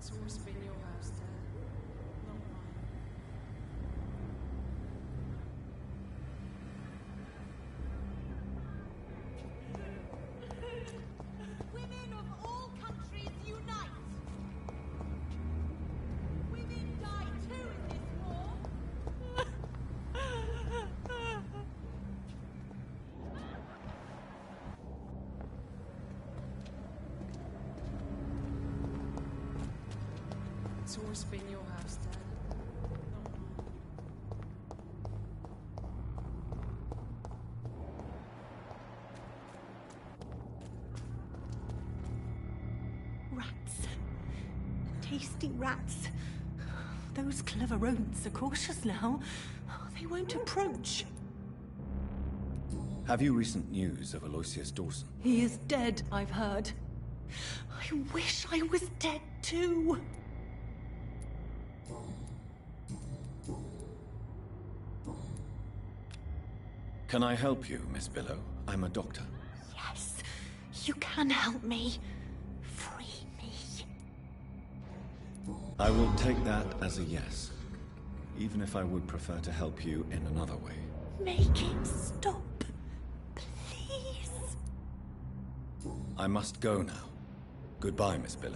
It's always been your house, Dad, not mine. Women of all countries unite! Women die too in this war! It's always been your house, Dad, not mine. Rats. Tasty rats. Those clever rodents are cautious now. They won't approach. Have you recent news of Aloysius Dawson? He is dead, I've heard. I wish I was dead too. Can I help you, Miss Billow? I'm a doctor. Yes, you can help me. Free me. I will take that as a yes, even if I would prefer to help you in another way. Make it stop, please. I must go now. Goodbye, Miss Billow.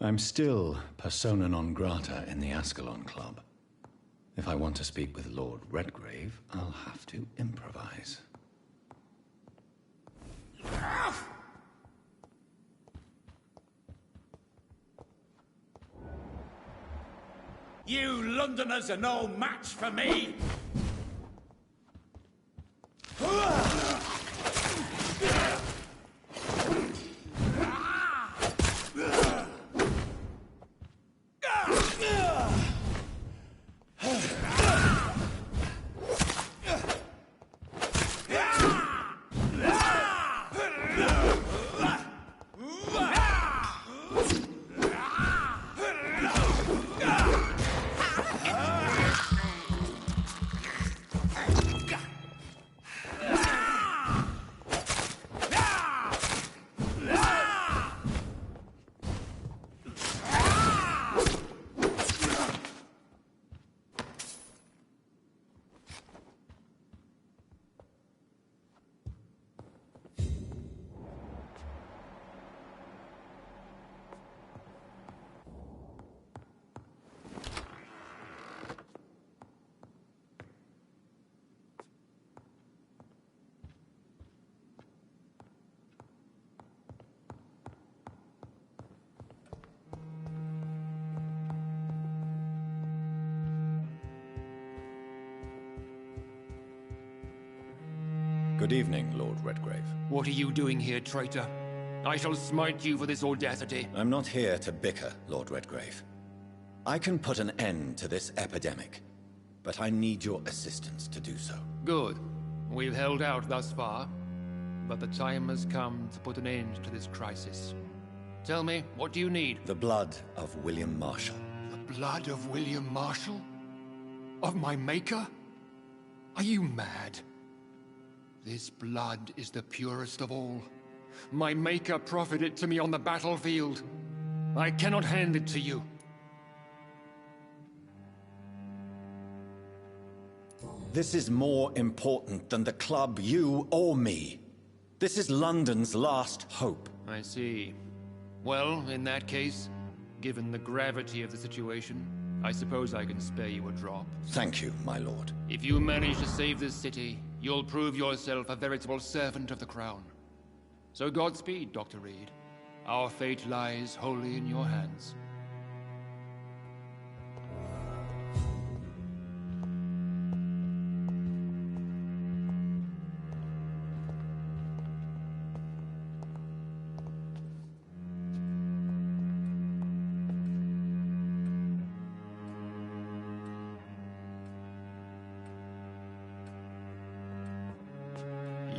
I'm still persona non grata in the Ascalon Club. If I want to speak with Lord Redgrave, I'll have to improvise. You Londoners are no match for me! Good evening, Lord Redgrave. What are you doing here, traitor? I shall smite you for this audacity. I'm not here to bicker, Lord Redgrave. I can put an end to this epidemic, but I need your assistance to do so. Good. We've held out thus far, but the time has come to put an end to this crisis. Tell me, what do you need? The blood of William Marshall. The blood of William Marshall? Of my maker? Are you mad? This blood is the purest of all. My maker proffered it to me on the battlefield. I cannot hand it to you. This is more important than the club, you, or me. This is London's last hope. I see. Well, in that case, given the gravity of the situation, I suppose I can spare you a drop. Thank you, my lord. If you manage to save this city, you'll prove yourself a veritable servant of the crown. So Godspeed, Dr. Reed. Our fate lies wholly in your hands.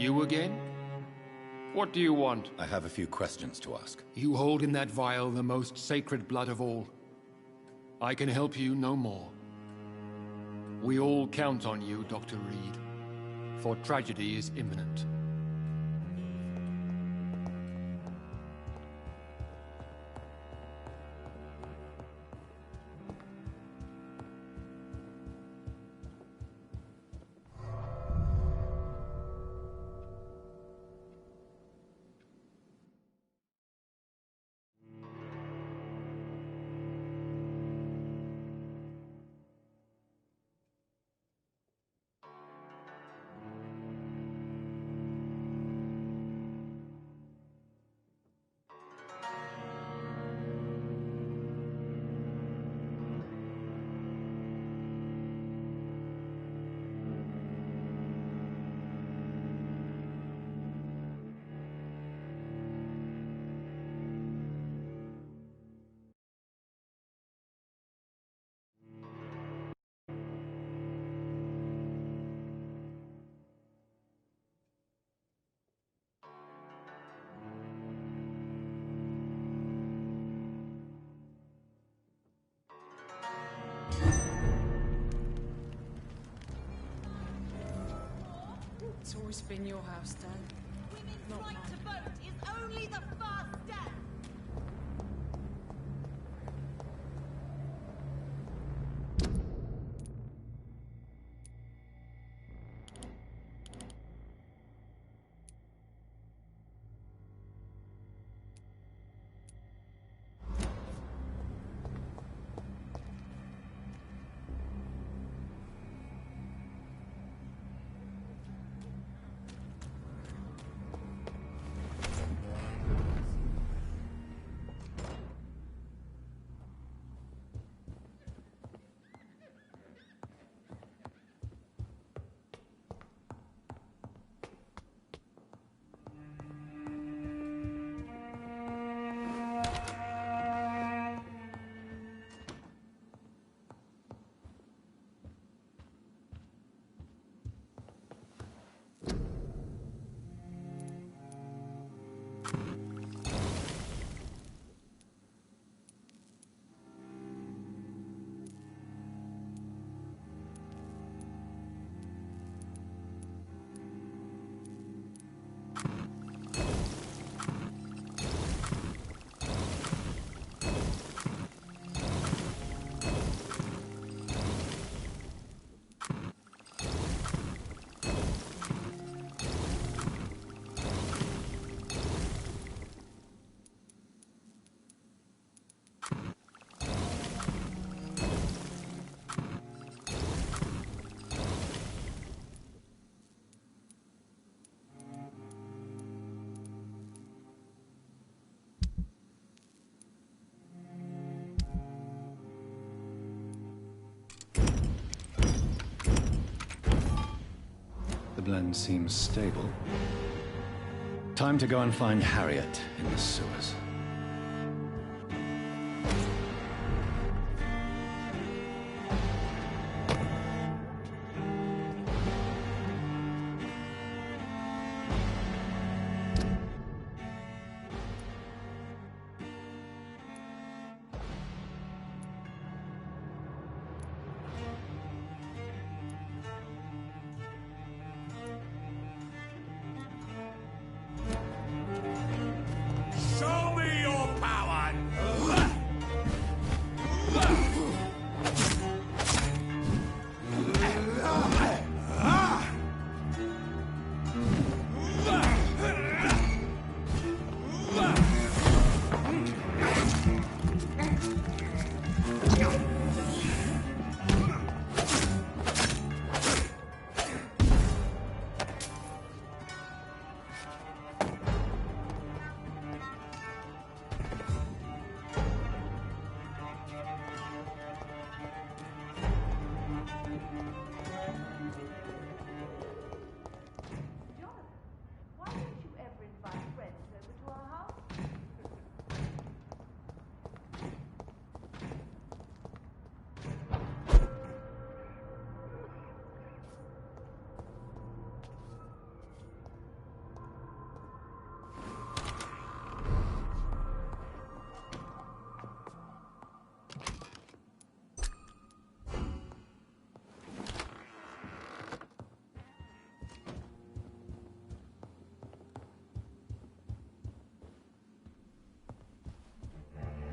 You again? What do you want? I have a few questions to ask. You hold in that vial the most sacred blood of all. I can help you no more. We all count on you, Dr. Reed, for tragedy is imminent. It's always been your house, Dad. Women's Not right mine. to vote is only the first step. The blend seems stable. Time to go and find Harriet in the sewers.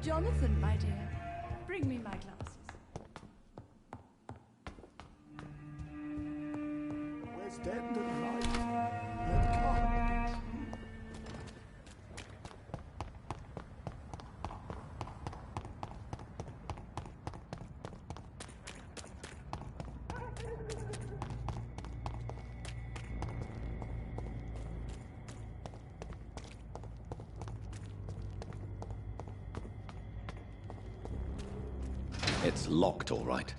Jonathan, my dear, bring me my glasses. Where's Ende and light? That can't be true. It's locked, all right.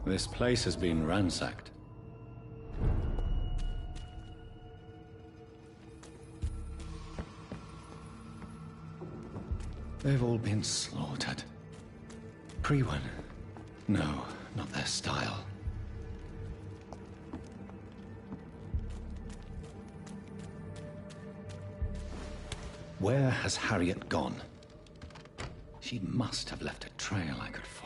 This place has been ransacked. They've all been slaughtered. Pre-one? No, not their style. Where has Harriet gone? She must have left a trail I could follow.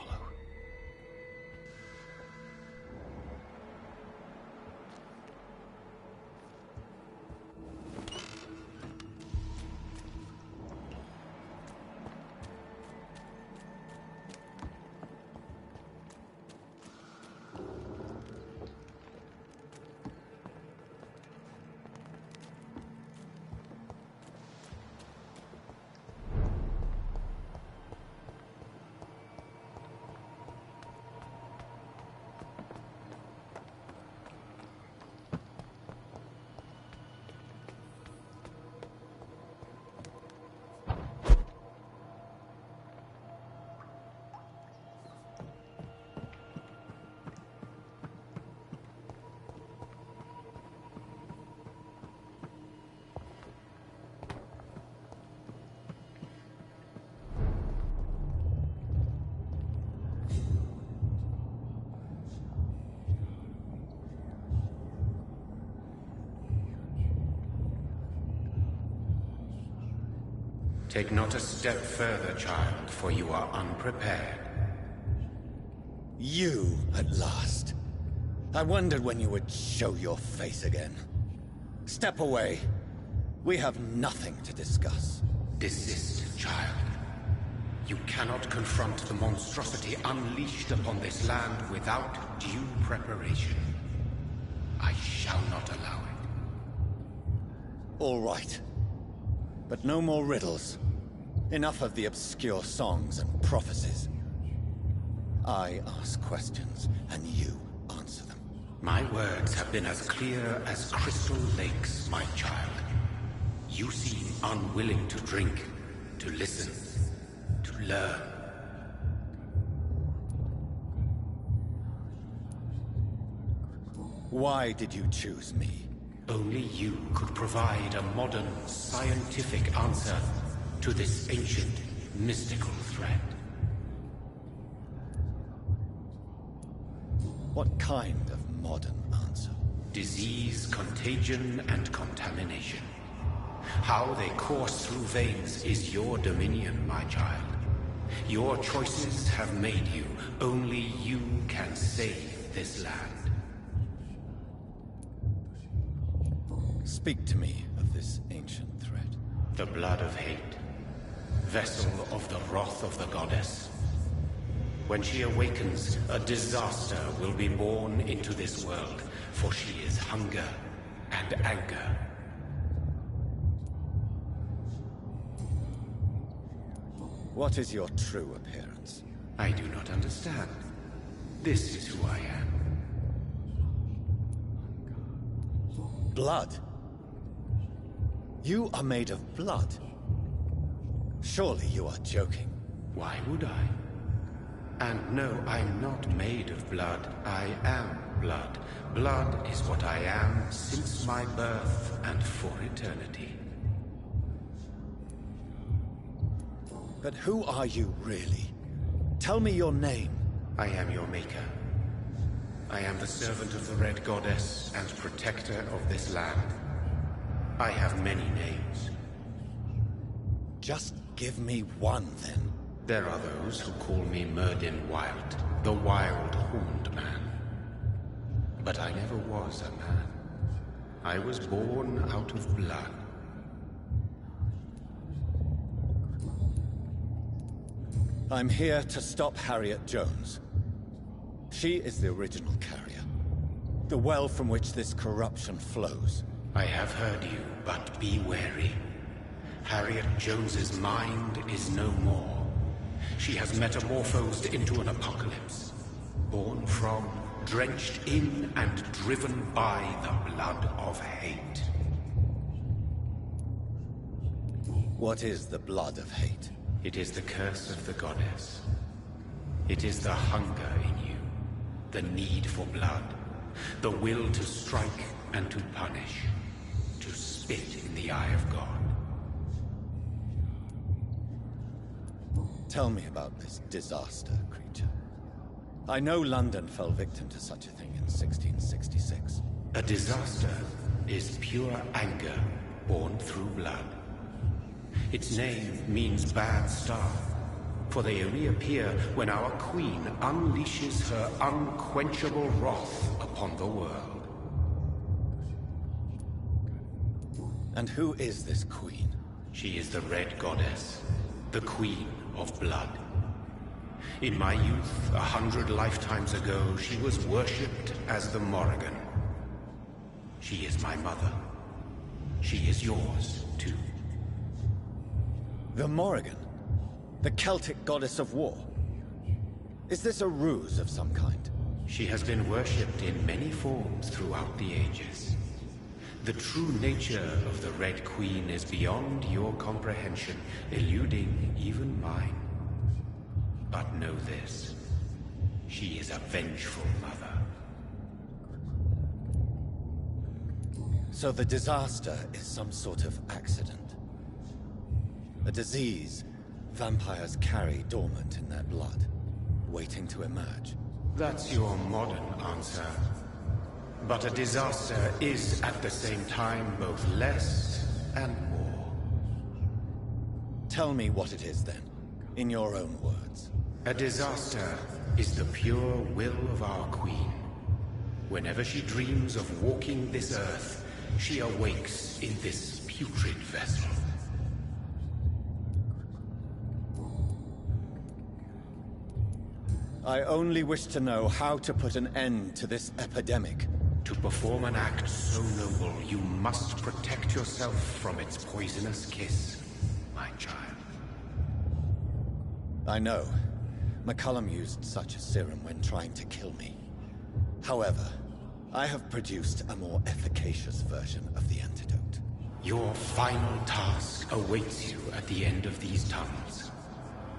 Take not a step further, child, for you are unprepared. You, at last. I wondered when you would show your face again. Step away. We have nothing to discuss. Desist, child. You cannot confront the monstrosity unleashed upon this land without due preparation. I shall not allow it. All right. But no more riddles. Enough of the obscure songs and prophecies. I ask questions, and you answer them. My words have been as clear as crystal lakes, my child. You seem unwilling to drink, to listen, to learn. Why did you choose me? Only you could provide a modern, scientific answer to this ancient, mystical threat. What kind of modern answer? Disease, contagion, and contamination. How they course through veins is your dominion, my child. Your choices have made you. Only you can save this land. Speak to me of this ancient threat. The blood of hate. Vessel of the wrath of the goddess. When she awakens, a disaster will be born into this world, for she is hunger and anger. What is your true appearance? I do not understand. This is who I am. Blood? You are made of blood. Surely you are joking. Why would I? And no, I'm not made of blood. I am blood. Blood is what I am since my birth and for eternity. But who are you really? Tell me your name. I am your maker. I am the servant of the Red Goddess and protector of this land. I have many names. Just give me one, then. There are those who call me Merdin Wild, the Wild Horned Man. But I never was a man. I was born out of blood. I'm here to stop Harriet Jones. She is the original carrier. The well from which this corruption flows. I have heard you, but be wary. Harriet Jones's mind is no more. She has metamorphosed into an apocalypse. Born from, drenched in, and driven by the blood of hate. What is the blood of hate? It is the curse of the goddess. It is the hunger in you, the need for blood, the will to strike and to punish, to spit in the eye of God. Tell me about this disaster, creature. I know London fell victim to such a thing in 1666. A disaster is pure anger born through blood. Its name means bad star, for they only appear when our queen unleashes her unquenchable wrath upon the world. And who is this queen? She is the Red Goddess, the queen of blood. In my youth, 100 lifetimes ago, she was worshipped as the Morrigan. She is my mother. She is yours, too. The Morrigan? The Celtic goddess of war? Is this a ruse of some kind? She has been worshipped in many forms throughout the ages. The true nature of the Red Queen is beyond your comprehension, eluding even mine. But know this, she is a vengeful mother. So the disaster is some sort of accident. A disease vampires carry dormant in their blood, waiting to emerge. That's your modern answer. But a disaster is at the same time both less and more. Tell me what it is then, in your own words. A disaster is the pure will of our queen. Whenever she dreams of walking this earth, she awakes in this putrid vessel. I only wish to know how to put an end to this epidemic. To perform an act so noble, you must protect yourself from its poisonous kiss, my child. I know. McCullum used such a serum when trying to kill me. However, I have produced a more efficacious version of the antidote. Your final task awaits you at the end of these tunnels.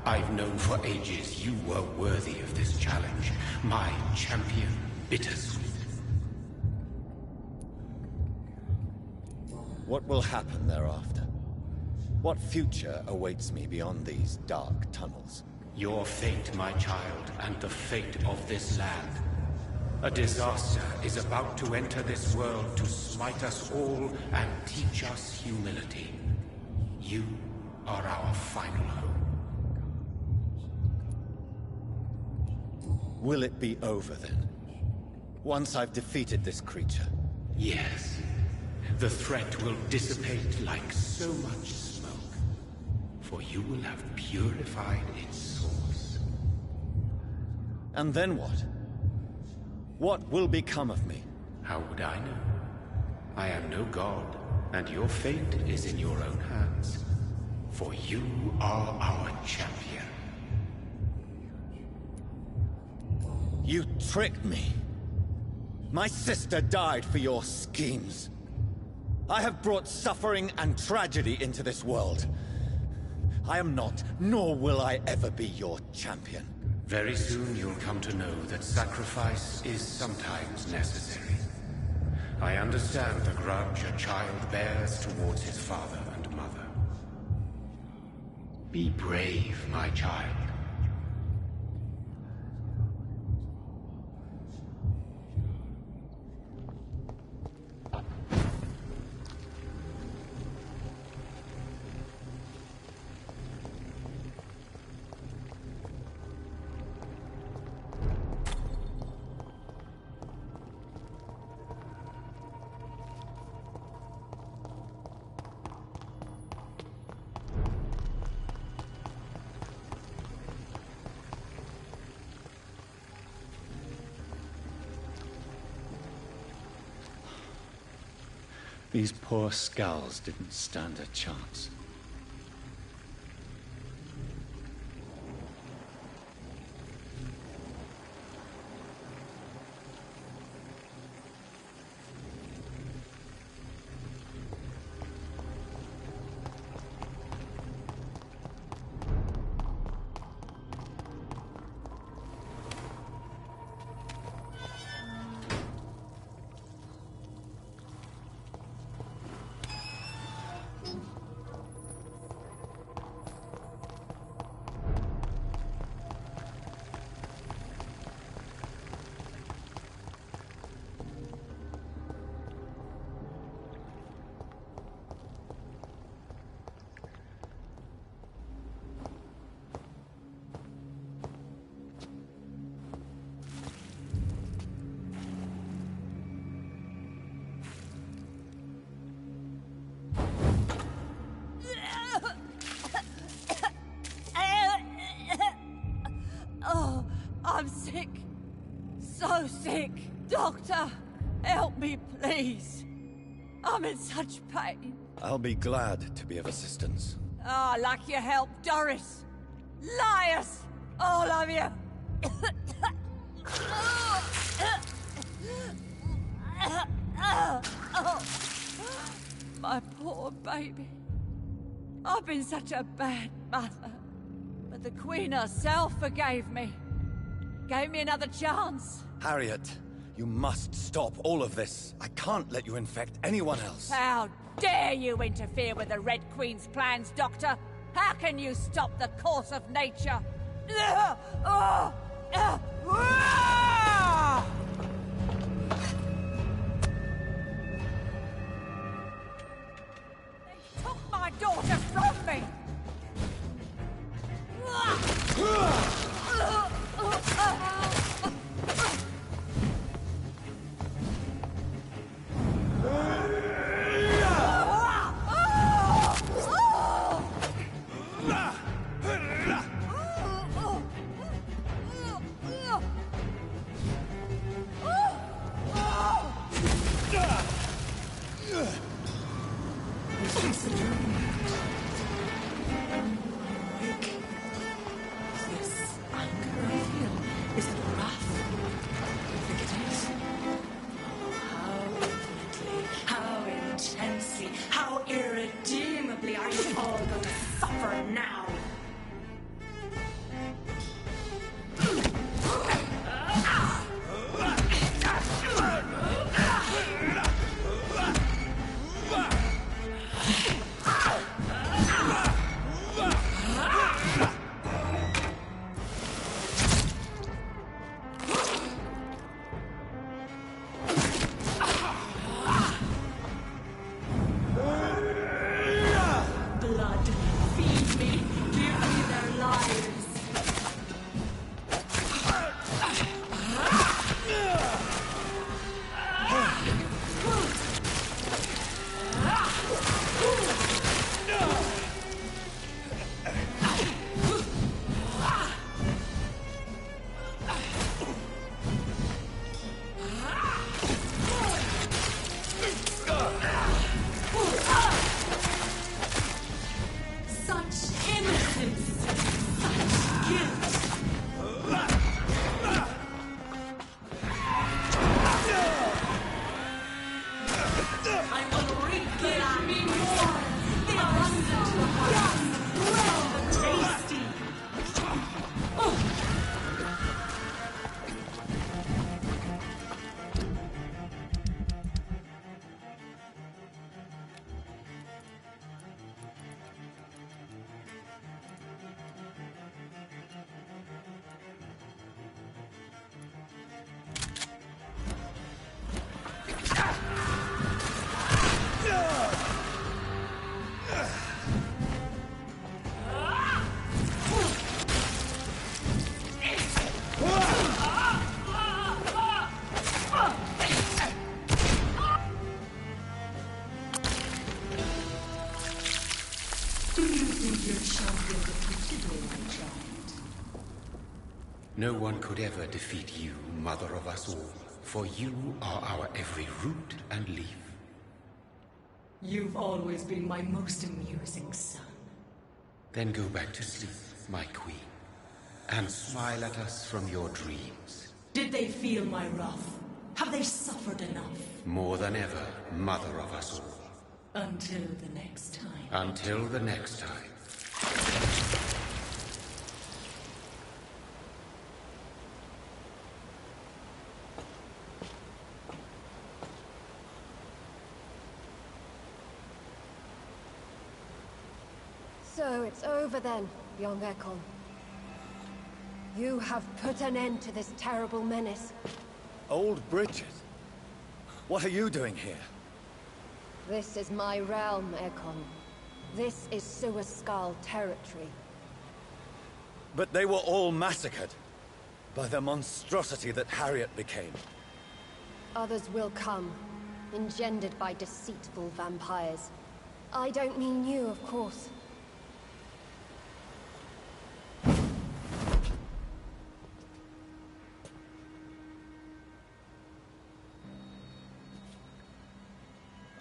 I've known for ages you were worthy of this challenge, my champion, Bittersweet. What will happen thereafter? What future awaits me beyond these dark tunnels? Your fate, my child, and the fate of this land. A disaster is about to enter this world to smite us all and teach us humility. You are our final hope. Will it be over then? Once I've defeated this creature? Yes. The threat will dissipate like so much smoke, for you will have purified its source. And then what? What will become of me? How would I know? I am no god, and your fate is in your own hands. For you are our champion. You tricked me. My sister died for your schemes. I have brought suffering and tragedy into this world. I am not, nor will I ever be your champion. Very soon you'll come to know that sacrifice is sometimes necessary. I understand the grudge a child bears towards his father and mother. Be brave, my child. These poor skulls didn't stand a chance. I'm sick. So sick. Doctor, help me, please. I'm in such pain. I'll be glad to be of assistance. Ah, like your help, Doris. Liars! All of you! My poor baby. I've been such a bad mother. But the Queen herself forgave me. Gave me another chance. Harriet, you must stop all of this. I can't let you infect anyone else. How dare you interfere with the Red Queen's plans, Doctor? How can you stop the course of nature? They took my daughter from me! No one could ever defeat you, mother of us all, for you are our every root and leaf. You've always been my most amusing son. Then go back to sleep, my queen, and smile at us from your dreams. Did they feel my wrath? Have they suffered enough? More than ever, mother of us all. Until the next time. Until the next time. So it's over then, young Ekon. You have put an end to this terrible menace. Old Bridget? What are you doing here? This is my realm, Ekon. This is Suascal territory. But they were all massacred by the monstrosity that Harriet became. Others will come, engendered by deceitful vampires. I don't mean you, of course.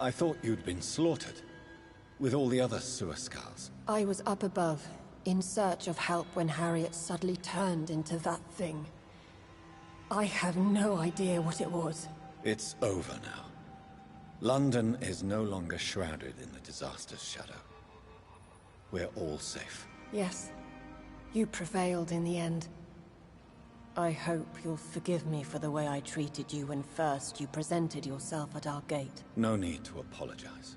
I thought you'd been slaughtered, with all the other Suascals. I was up above, in search of help when Harriet suddenly turned into that thing. I have no idea what it was. It's over now. London is no longer shrouded in the disaster's shadow. We're all safe. Yes, you prevailed in the end. I hope you'll forgive me for the way I treated you when first you presented yourself at our gate. No need to apologize,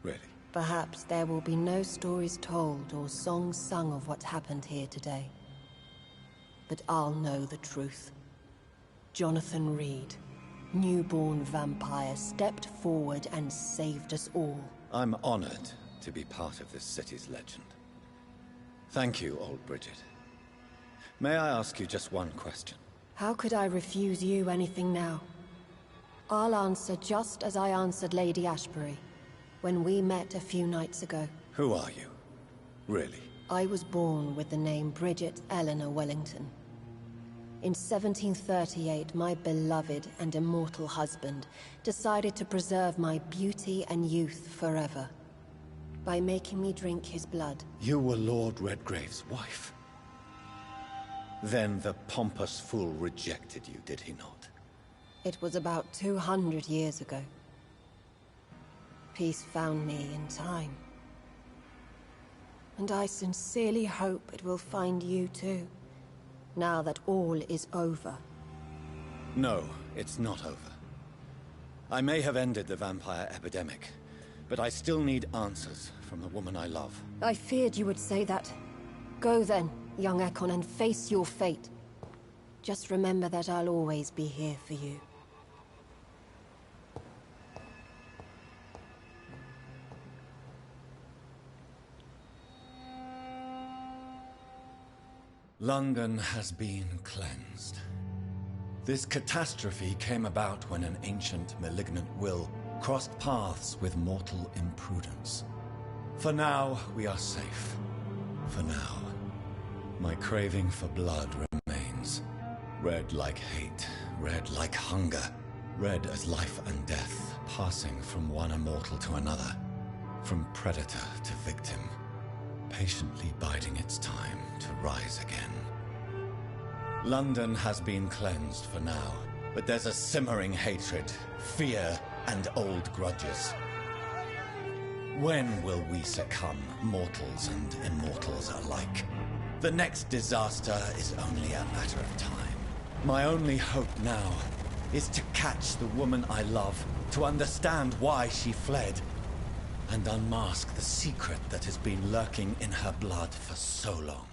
really. Perhaps there will be no stories told or songs sung of what happened here today. But I'll know the truth. Jonathan Reed, newborn vampire, stepped forward and saved us all. I'm honored to be part of this city's legend. Thank you, old Bridget. May I ask you just one question? How could I refuse you anything now? I'll answer just as I answered Lady Ashbury when we met a few nights ago. Who are you? Really? I was born with the name Bridget Eleanor Wellington. In 1738, my beloved and immortal husband decided to preserve my beauty and youth forever by making me drink his blood. You were Lord Redgrave's wife. Then the pompous fool rejected you, did he not? It was about 200 years ago. Peace found me in time. And I sincerely hope it will find you too, now that all is over. No, it's not over. I may have ended the vampire epidemic, but I still need answers from the woman I love. I feared you would say that. Go then, young Ekon, and face your fate. Just remember that I'll always be here for you. London has been cleansed. This catastrophe came about when an ancient, malignant will crossed paths with mortal imprudence. For now, we are safe. For now. My craving for blood remains. Red like hate, red like hunger. Red as life and death, passing from one immortal to another. From predator to victim. Patiently biding its time to rise again. London has been cleansed for now, but there's a simmering hatred, fear, and old grudges. When will we succumb, mortals and immortals alike? The next disaster is only a matter of time. My only hope now is to catch the woman I love, to understand why she fled, and unmask the secret that has been lurking in her blood for so long.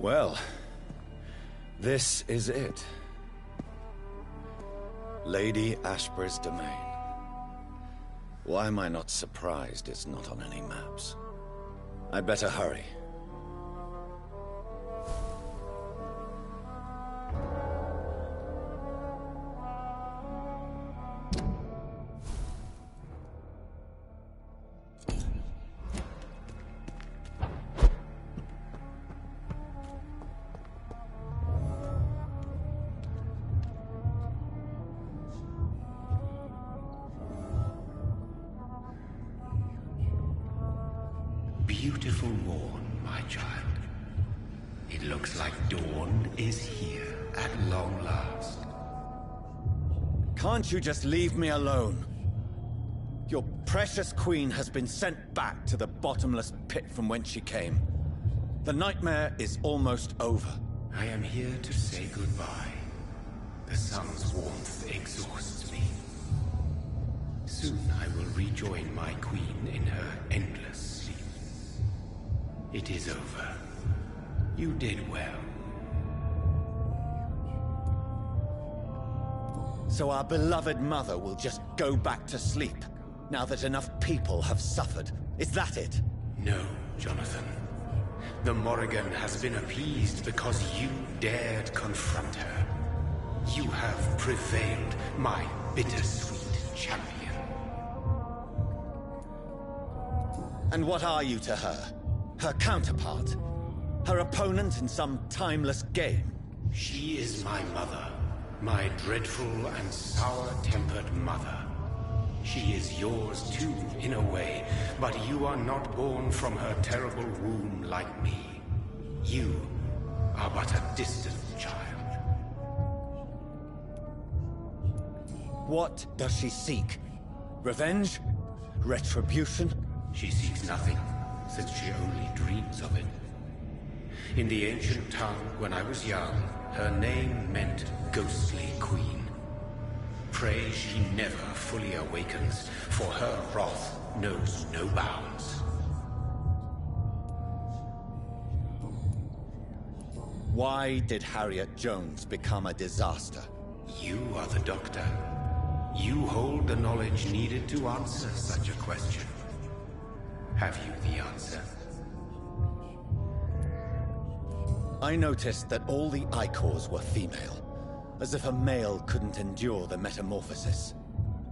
Well, this is it. Lady Ashbur's domain. Why am I not surprised it's not on any maps? I'd better hurry. Beautiful morn, my child. It looks like dawn is here at long last. Can't you just leave me alone? Your precious queen has been sent back to the bottomless pit from whence she came. The nightmare is almost over. I am here to say goodbye. The sun's warmth exhausts me. Soon I will rejoin my queen in her endless sleep. It is over. You did well. So our beloved mother will just go back to sleep, now that enough people have suffered. Is that it? No, Jonathan. The Morrigan has been appeased because you dared confront her. You have prevailed, my bittersweet champion. And what are you to her? Her counterpart? Her opponent in some timeless game? She is my mother. My dreadful and sour-tempered mother. She is yours too, in a way, but you are not born from her terrible womb like me. You are but a distant child. What does she seek? Revenge? Retribution? She seeks nothing, since she only dreams of it. In the ancient tongue, when I was young, her name meant Ghostly Queen. Pray she never fully awakens, for her wrath knows no bounds. Why did Harriet Jones become a disaster? You are the doctor. You hold the knowledge needed to answer such a question. Have you the answer? I noticed that all the Icors were female, as if a male couldn't endure the metamorphosis.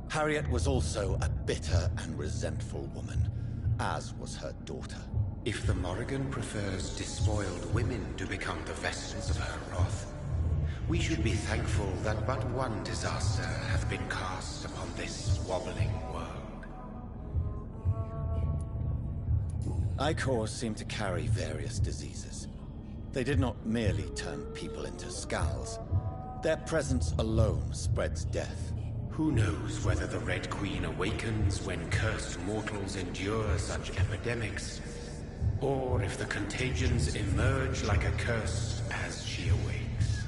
Harriet was also a bitter and resentful woman, as was her daughter. If the Morrigan prefers despoiled women to become the vessels of her wrath, we should be thankful that but one disaster hath been cast upon this wobbling world. Icors seem to carry various diseases. They did not merely turn people into skulls. Their presence alone spreads death. Who knows whether the Red Queen awakens when cursed mortals endure such epidemics, or if the contagions emerge like a curse as she awakes.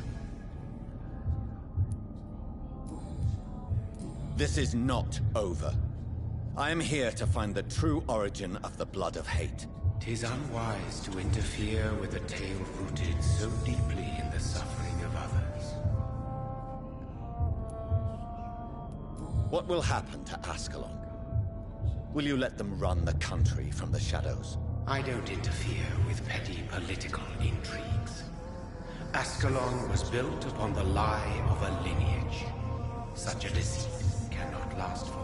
This is not over. I am here to find the true origin of the blood of hate. 'Tis unwise to interfere with a tale rooted so deeply in the suffering of others. What will happen to Ascalon? Will you let them run the country from the shadows? I don't interfere with petty political intrigues. Ascalon was built upon the lie of a lineage. Such a deceit cannot last forever.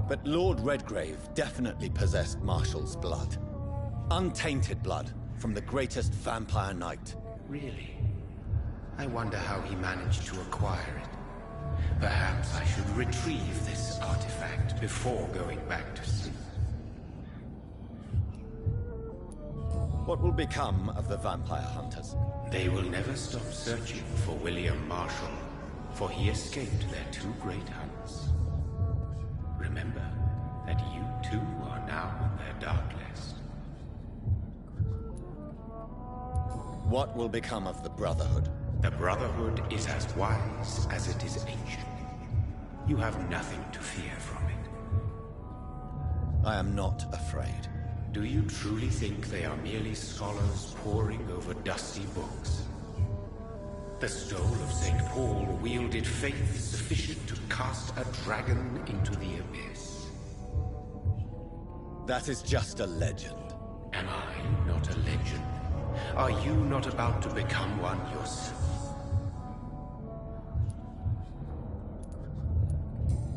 But Lord Redgrave definitely possessed Marshall's blood. Untainted blood from the greatest vampire knight. Really? I wonder how he managed to acquire it. Perhaps I should retrieve this artifact before going back to sleep. What will become of the vampire hunters? They will never stop searching for William Marshall, for he escaped their two great hunts. Remember that you too are now on their dark list. What will become of the Brotherhood? The Brotherhood is as wise as it is ancient. You have nothing to fear from it. I am not afraid. Do you truly think they are merely scholars poring over dusty books? The stole of St. Paul wielded faith sufficient to cast a dragon into the abyss. That is just a legend. Am I not a legend? Are you not about to become one yourself?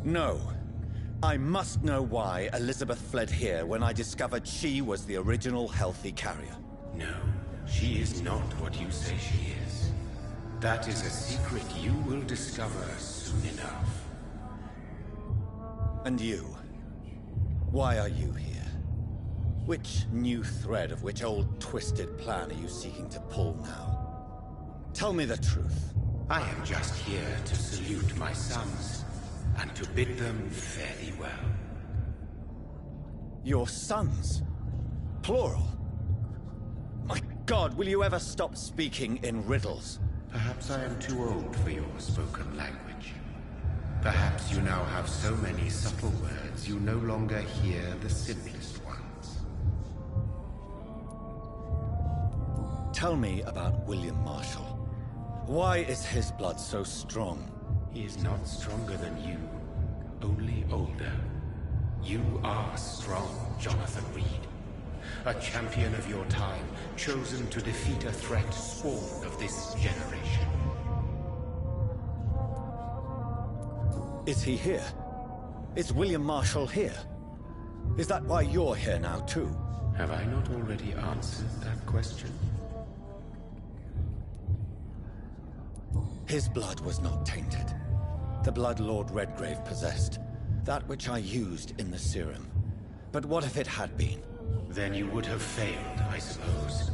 No. I must know why Elizabeth fled here when I discovered she was the original healthy carrier. No, she is not what you say she is. That is a secret you will discover soon enough. And you? Why are you here? Which new thread of which old twisted plan are you seeking to pull now? Tell me the truth. I am just here to salute my sons, and to bid them fare thee well. Your sons? Plural? My God, will you ever stop speaking in riddles? Perhaps I am too old for your spoken language. Perhaps you now have so many subtle words you no longer hear the simplest ones. Tell me about William Marshall. Why is his blood so strong? He is not stronger than you, only older. You are strong, Jonathan Reed. A champion of your time, chosen to defeat a threat spawned of this generation. Is he here? Is William Marshall here? Is that why you're here now, too? Have I not already answered that question? His blood was not tainted. The blood Lord Redgrave possessed. That which I used in the serum. But what if it had been? Then you would have failed, I suppose.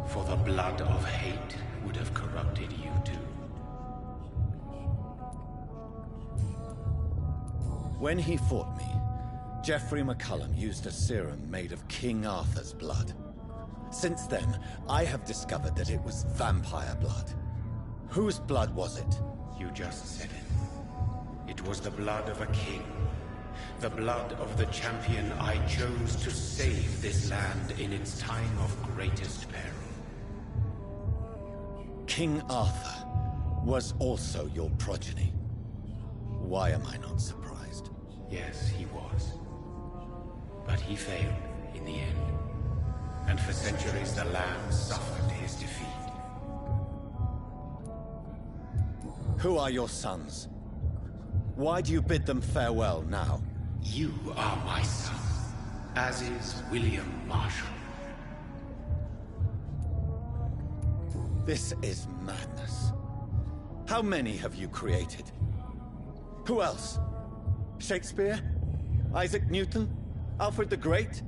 For the blood of hate would have corrupted you too. When he fought me, Geoffrey McCullum used a serum made of King Arthur's blood. Since then, I have discovered that it was vampire blood. Whose blood was it? You just said it. It was the blood of a king. The blood of the champion I chose to save this land in its time of greatest peril. King Arthur was also your progeny. Why am I not surprised? Yes, he was. But he failed in the end. And for centuries the land suffered his defeat. Who are your sons? Why do you bid them farewell now? You are my son, as is William Marshall. This is madness. How many have you created? Who else? Shakespeare? Isaac Newton? Alfred the Great?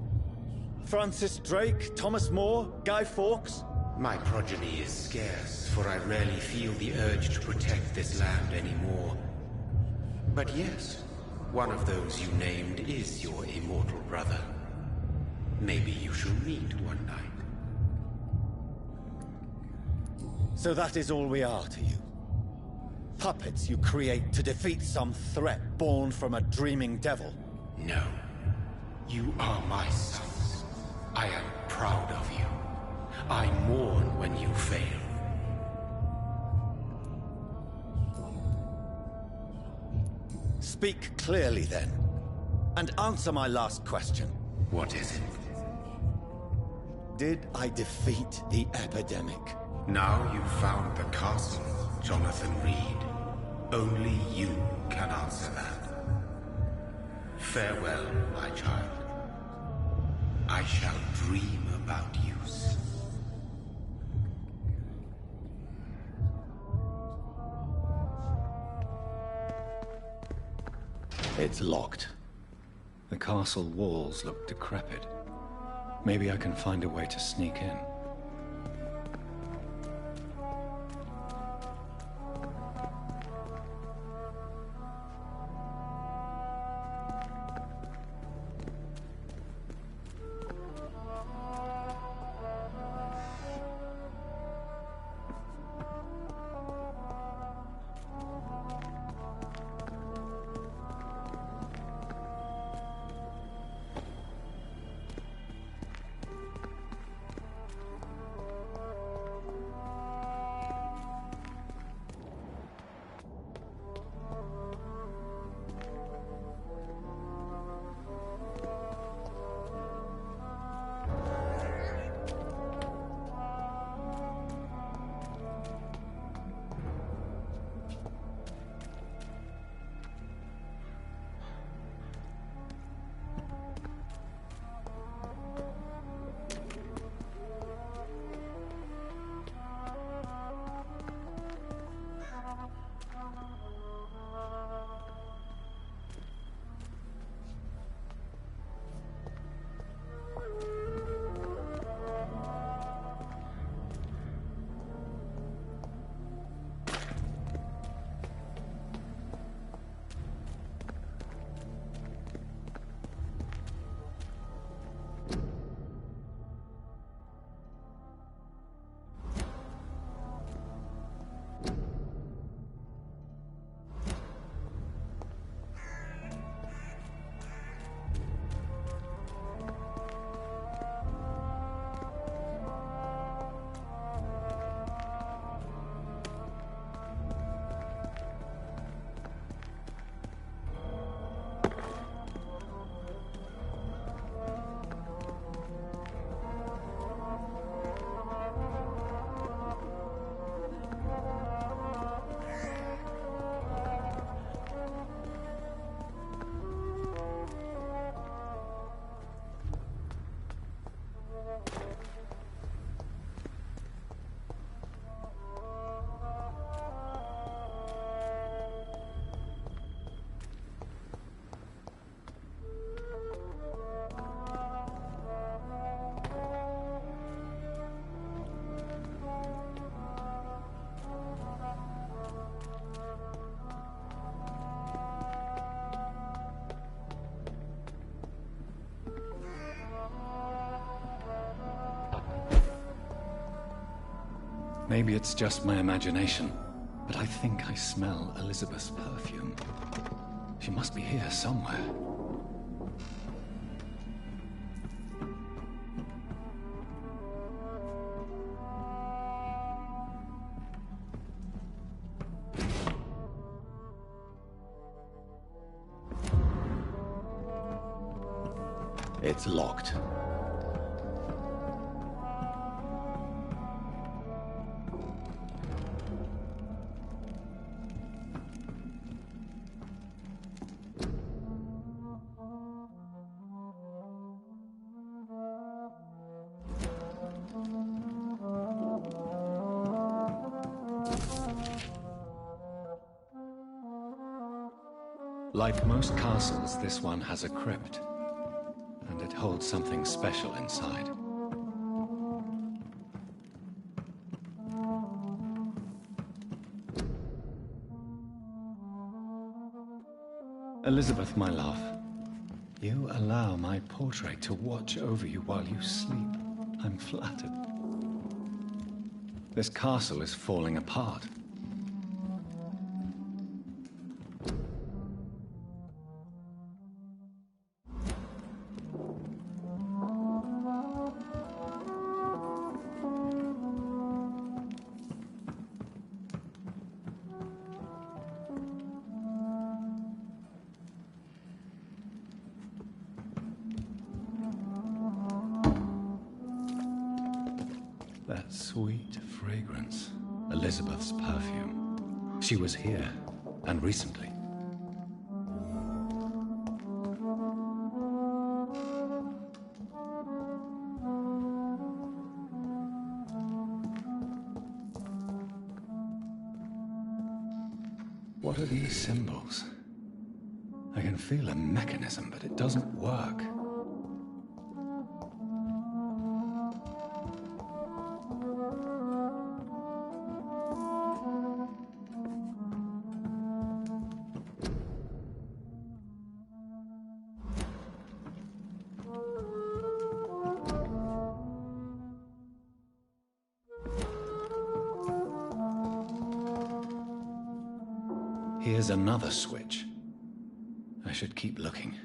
Francis Drake? Thomas More? Guy Fawkes? My progeny is scarce, for I rarely feel the urge to protect this land anymore. But yes, one of those you named is your immortal brother. Maybe you shall meet one night. So that is all we are to you? Puppets you create to defeat some threat born from a dreaming devil? No. You are my sons. I am proud of you. I mourn when you fail. Speak clearly then, and answer my last question. What is it? Did I defeat the epidemic? Now you've found the castle, Jonathan Reed. Only you can answer that. Farewell, my child. I shall dream about you soon. It's locked. The castle walls look decrepit. Maybe I can find a way to sneak in. Maybe it's just my imagination, but I think I smell Elizabeth's perfume. She must be here somewhere. It's locked. Like most castles, this one has a crypt, and it holds something special inside. Elizabeth, my love, you allow my portrait to watch over you while you sleep. I'm flattered. This castle is falling apart. That sweet fragrance. Elizabeth's perfume. She was here, and recently. What are these symbols? I can feel a mechanism, but it doesn't work. Here's another switch. I should keep looking.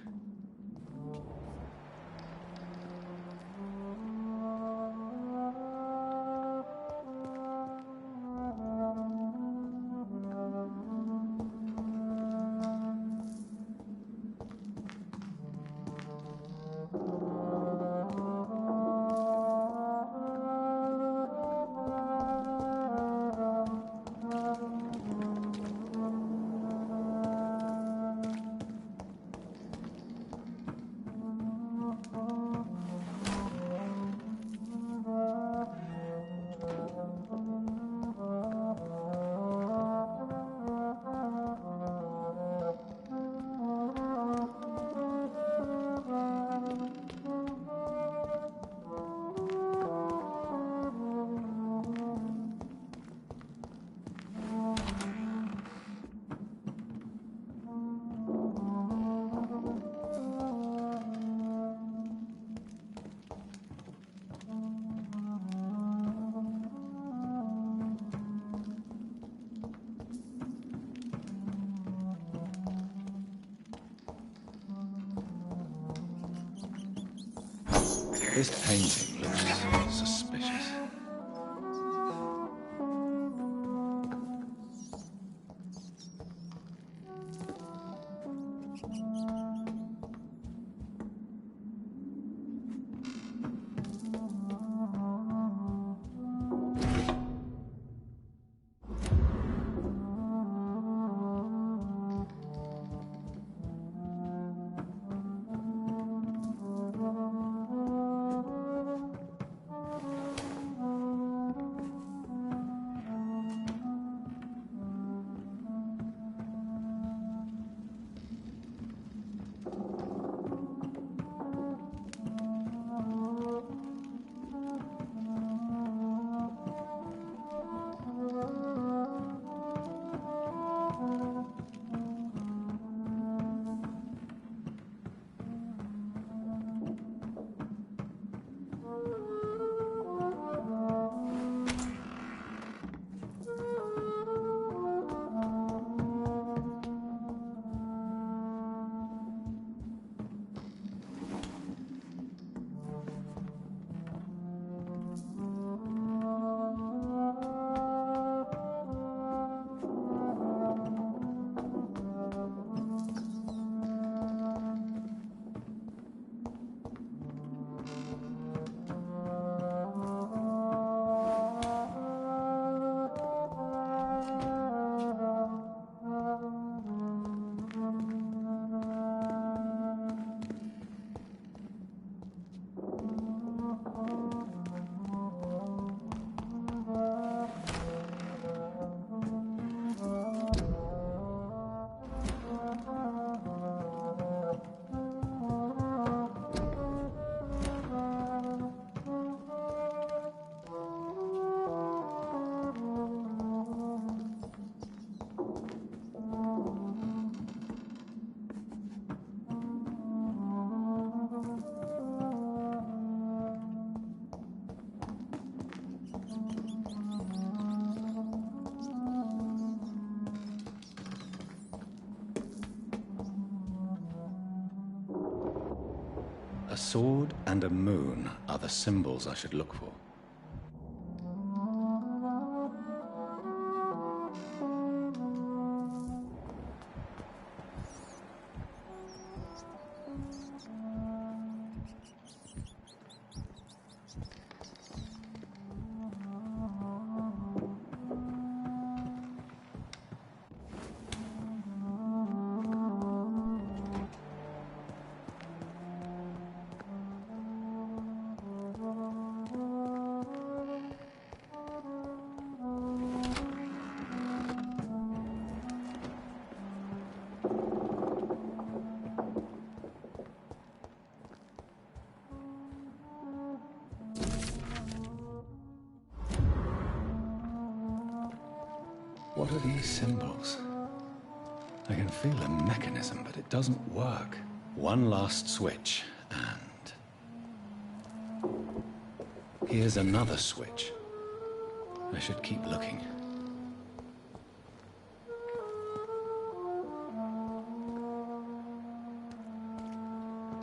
This painting looks suspicious. A sword and a moon are the symbols I should look for. What are these symbols? I can feel a mechanism, but it doesn't work. One last switch, and... here's another switch. I should keep looking.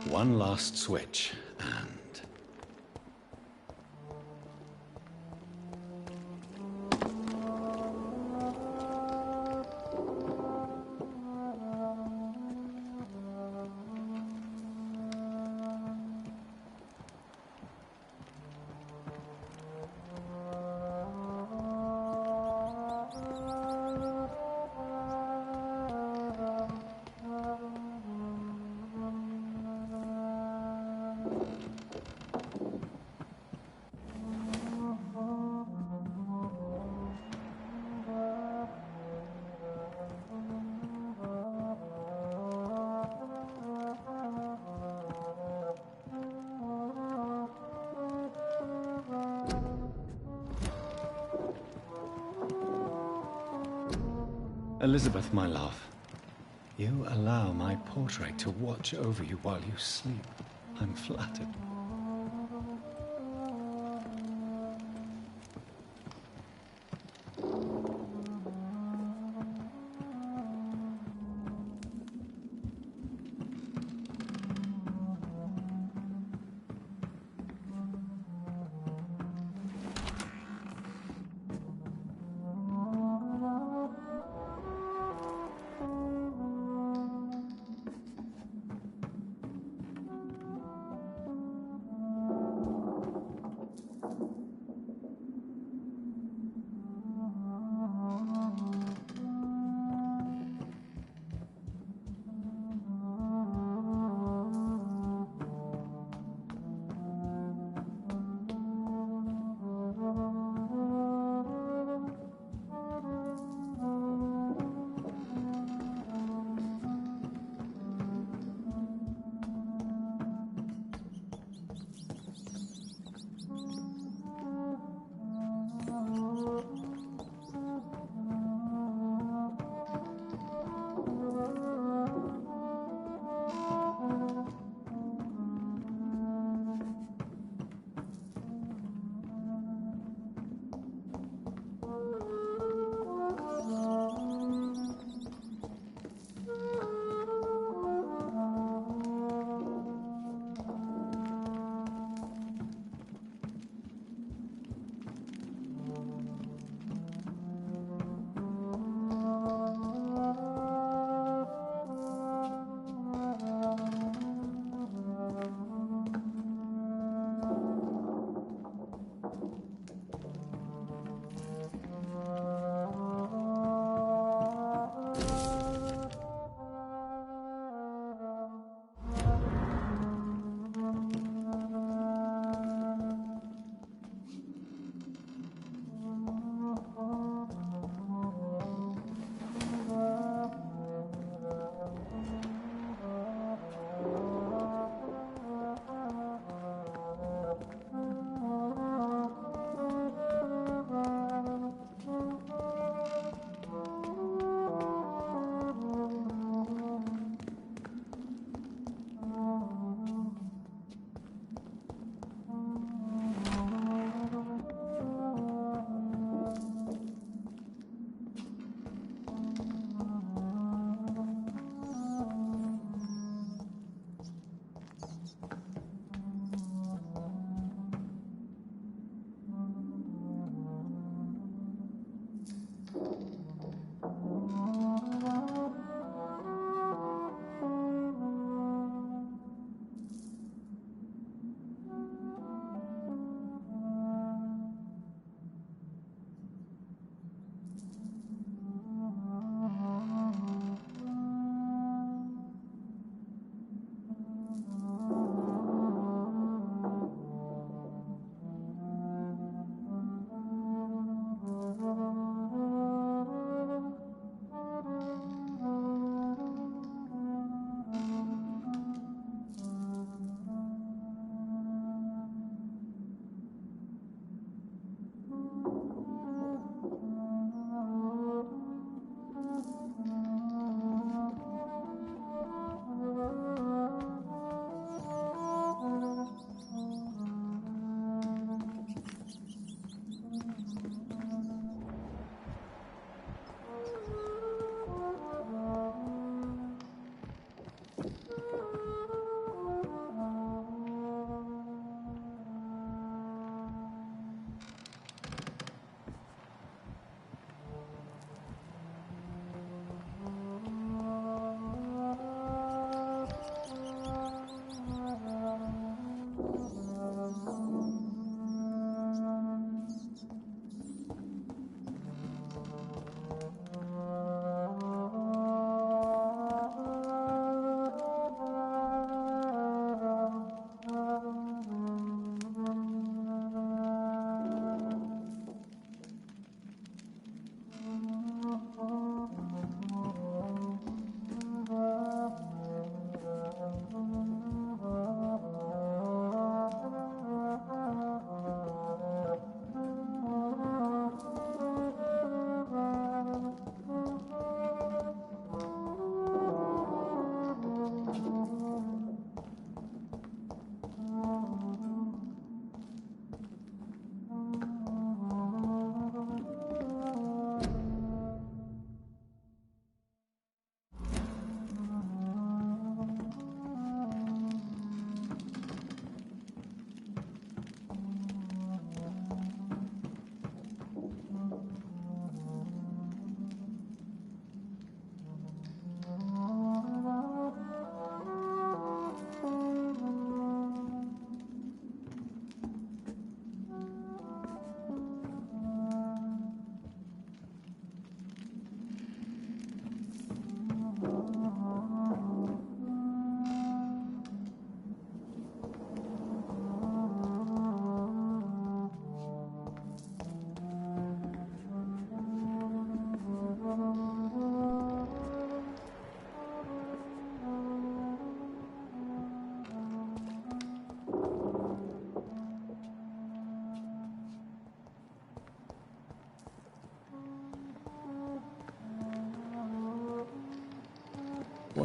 One last switch, and... Elizabeth, my love, you allow my portrait to watch over you while you sleep. I'm flattered.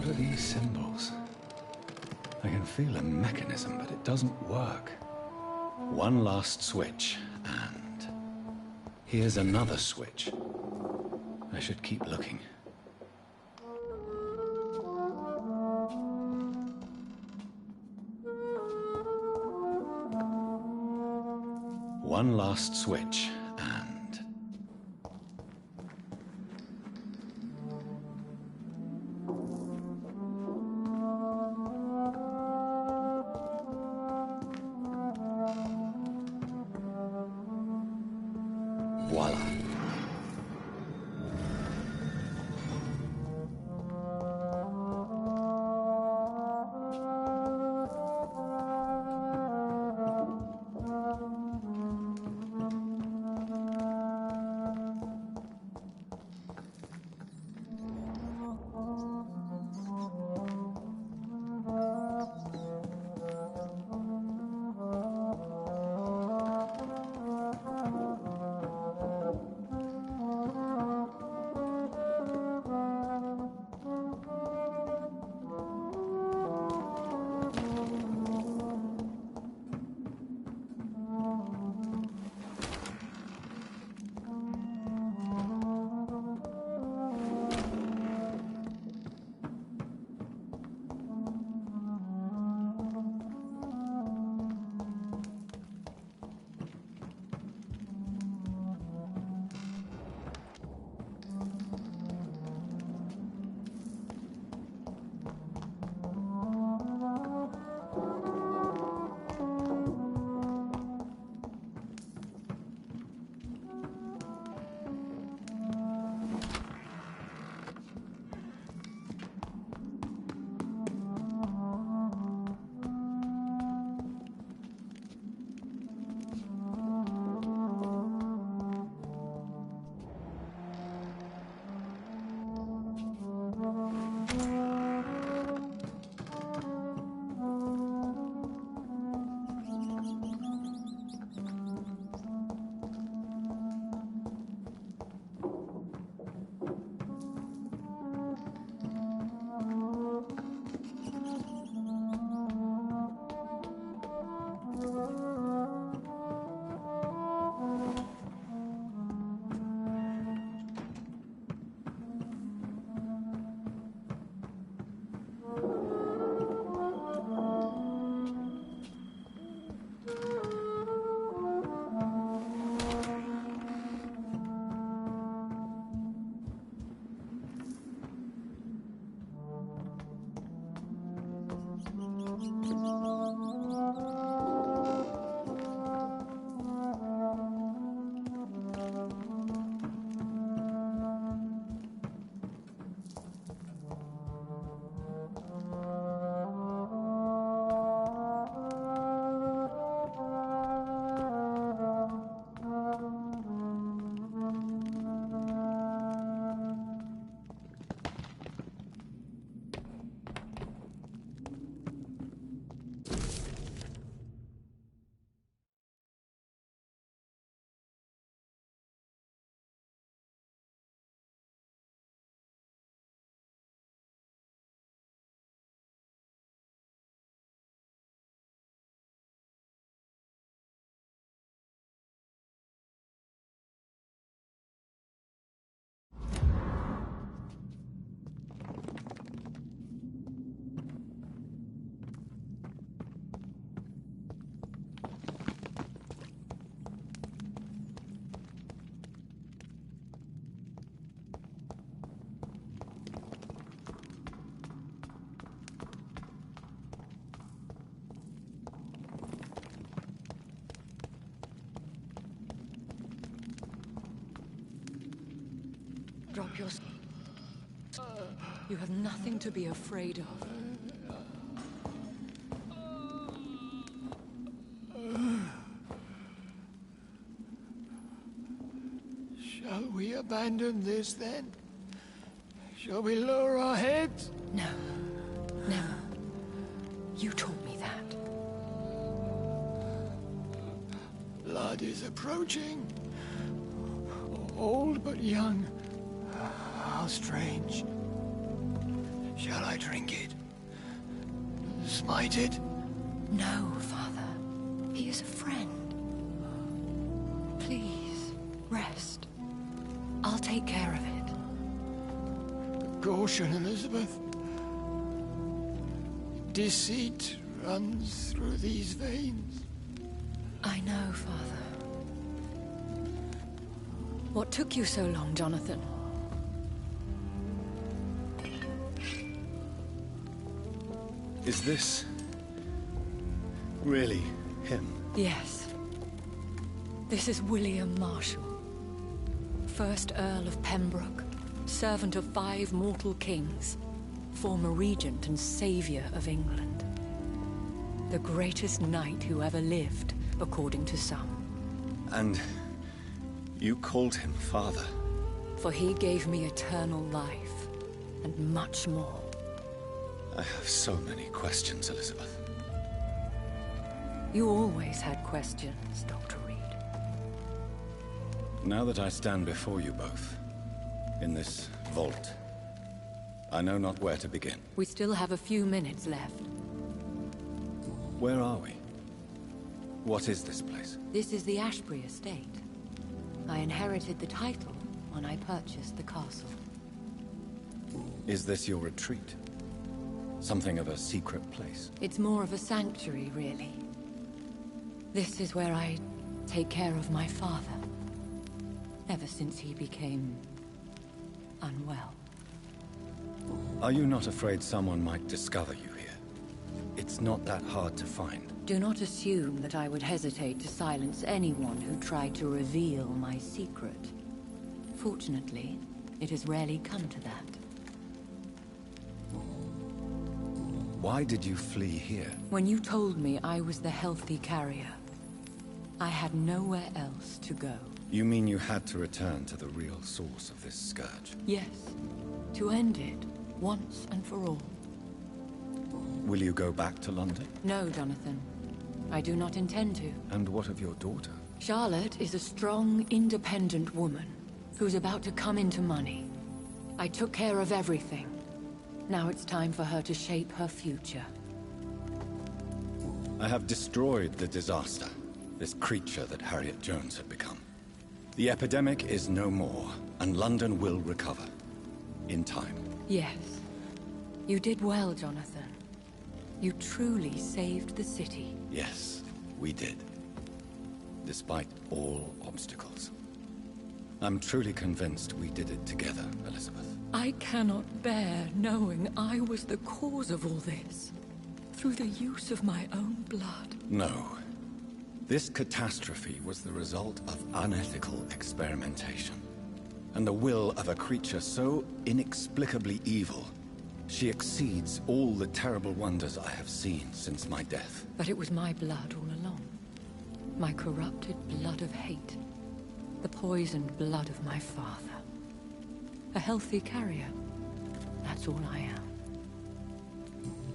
What are these symbols? I can feel a mechanism, but it doesn't work. One last switch, and here's another switch. I should keep looking. One last switch, and... voila. Drop your... You have nothing to be afraid of. Shall we abandon this then? Shall we lower our heads? No. Never. You taught me that. Blood is approaching. Old but young. How strange. Shall I drink it? Smite it? No, Father. He is a friend. Please, rest. I'll take care of it. Caution, Elizabeth. Deceit runs through these veins. I know, Father. What took you so long, Jonathan? Is this really him? Yes. This is William Marshall, 1st Earl of Pembroke, servant of 5 mortal kings, former regent and saviour of England. The greatest knight who ever lived, according to some. And you called him father? For he gave me eternal life, and much more. I have so many questions, Elizabeth. You always had questions, Dr. Reed. Now that I stand before you both, in this vault, I know not where to begin. We still have a few minutes left. Where are we? What is this place? This is the Ashbury estate. I inherited the title when I purchased the castle. Is this your retreat? Something of a secret place? It's more of a sanctuary, really. This is where I take care of my father. Ever since he became unwell. Are you not afraid someone might discover you here? It's not that hard to find. Do not assume that I would hesitate to silence anyone who tried to reveal my secret. Fortunately, it has rarely come to that. Why did you flee here? When you told me I was the healthy carrier, I had nowhere else to go. You mean you had to return to the real source of this scourge? Yes, to end it, once and for all. Will you go back to London? No, Jonathan. I do not intend to. And what of your daughter? Charlotte is a strong, independent woman who's about to come into money. I took care of everything. Now it's time for her to shape her future. I have destroyed the disaster, this creature that Harriet Jones had become. The epidemic is no more, and London will recover. In time. Yes. You did well, Jonathan. You truly saved the city. Yes, we did. Despite all obstacles. I'm truly convinced we did it together, Elizabeth. I cannot bear knowing I was the cause of all this. Through the use of my own blood. No. This catastrophe was the result of unethical experimentation. And the will of a creature so inexplicably evil, she exceeds all the terrible wonders I have seen since my death. But it was my blood all along. My corrupted blood of hate. The poisoned blood of my father. A healthy carrier. That's all I am.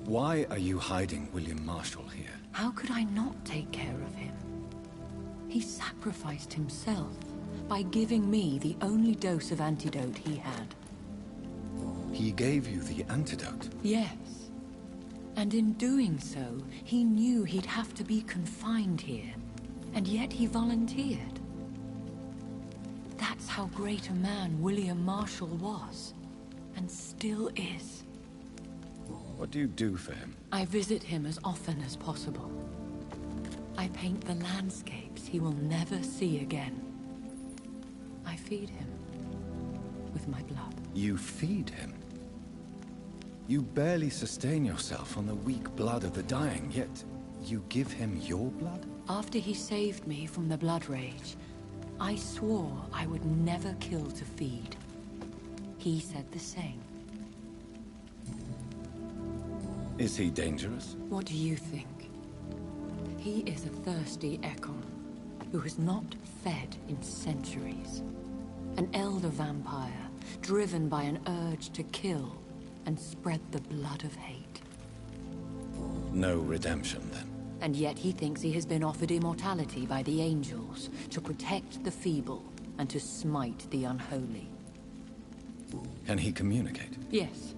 Why are you hiding William Marshall here? How could I not take care of him? He sacrificed himself by giving me the only dose of antidote he had. He gave you the antidote? Yes. And in doing so, he knew he'd have to be confined here. And yet he volunteered. That's how great a man William Marshall was. And still is. What do you do for him? I visit him as often as possible. I paint the landscapes he will never see again. I feed him with my blood. You feed him? You barely sustain yourself on the weak blood of the dying, yet you give him your blood? After he saved me from the blood rage, I swore I would never kill to feed. He said the same. Is he dangerous? What do you think? He is a thirsty Ekon, who has not fed in centuries. An elder vampire, driven by an urge to kill and spread the blood of hate. No redemption, then? And yet he thinks he has been offered immortality by the angels to protect the feeble and to smite the unholy. Can he communicate? Yes.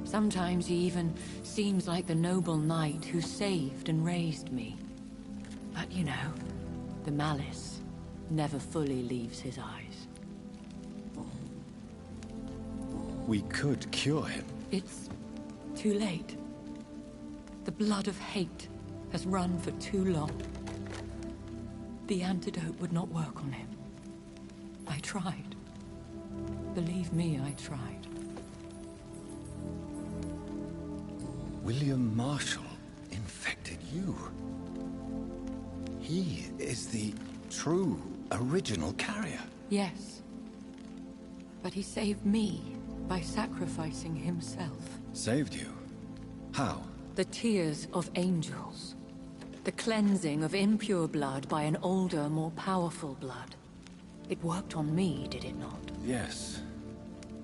Sometimes he even seems like the noble knight who saved and raised me. But you know, the malice never fully leaves his eyes. We could cure him. It's too late. The blood of hate has run for too long. The antidote would not work on him. I tried. Believe me, I tried. William Marshall infected you. He is the true, original carrier. Yes. But he saved me by sacrificing himself. Saved you? How? The tears of angels. The cleansing of impure blood by an older, more powerful blood. It worked on me, did it not? Yes.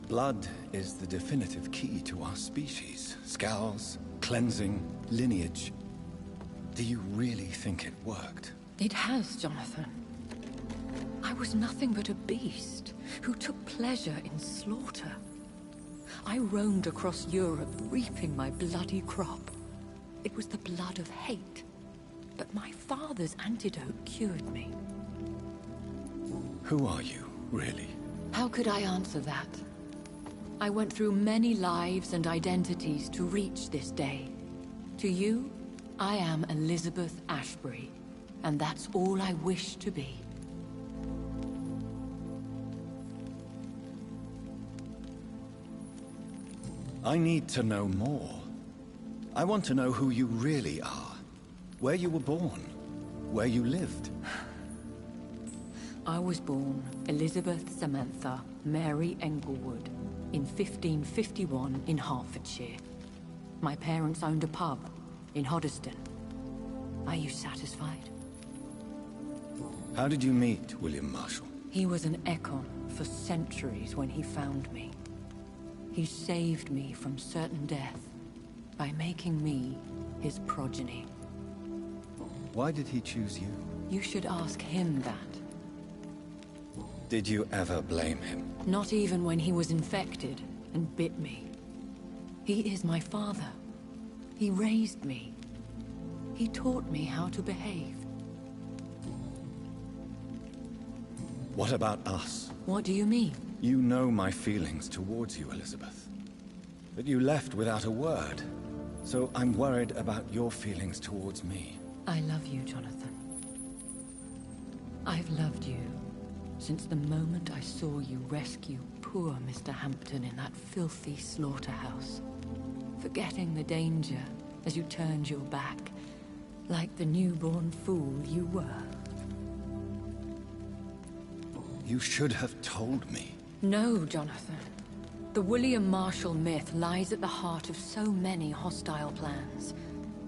Blood is the definitive key to our species. Scowls, cleansing, lineage. Do you really think it worked? It has, Jonathan. I was nothing but a beast who took pleasure in slaughter. I roamed across Europe, reaping my bloody crop. It was the blood of hate. But my father's antidote cured me. Who are you, really? How could I answer that? I went through many lives and identities to reach this day. To you, I am Elizabeth Ashbury, and that's all I wish to be. I need to know more. I want to know who you really are. Where you were born. Where you lived. I was born Elizabeth Samantha Mary Englewood in 1551 in Hertfordshire. My parents owned a pub in Hoddesdon. Are you satisfied? How did you meet William Marshall? He was an Econ for centuries when he found me. He saved me from certain death by making me his progeny. Why did he choose you? You should ask him that. Did you ever blame him? Not even when he was infected and bit me. He is my father. He raised me. He taught me how to behave. What about us? What do you mean? You know my feelings towards you, Elizabeth. But you left without a word. So I'm worried about your feelings towards me. I love you, Jonathan. I've loved you since the moment I saw you rescue poor Mr. Hampton in that filthy slaughterhouse, forgetting the danger as you turned your back, like the newborn fool you were. You should have told me. No, Jonathan. The William Marshall myth lies at the heart of so many hostile plans.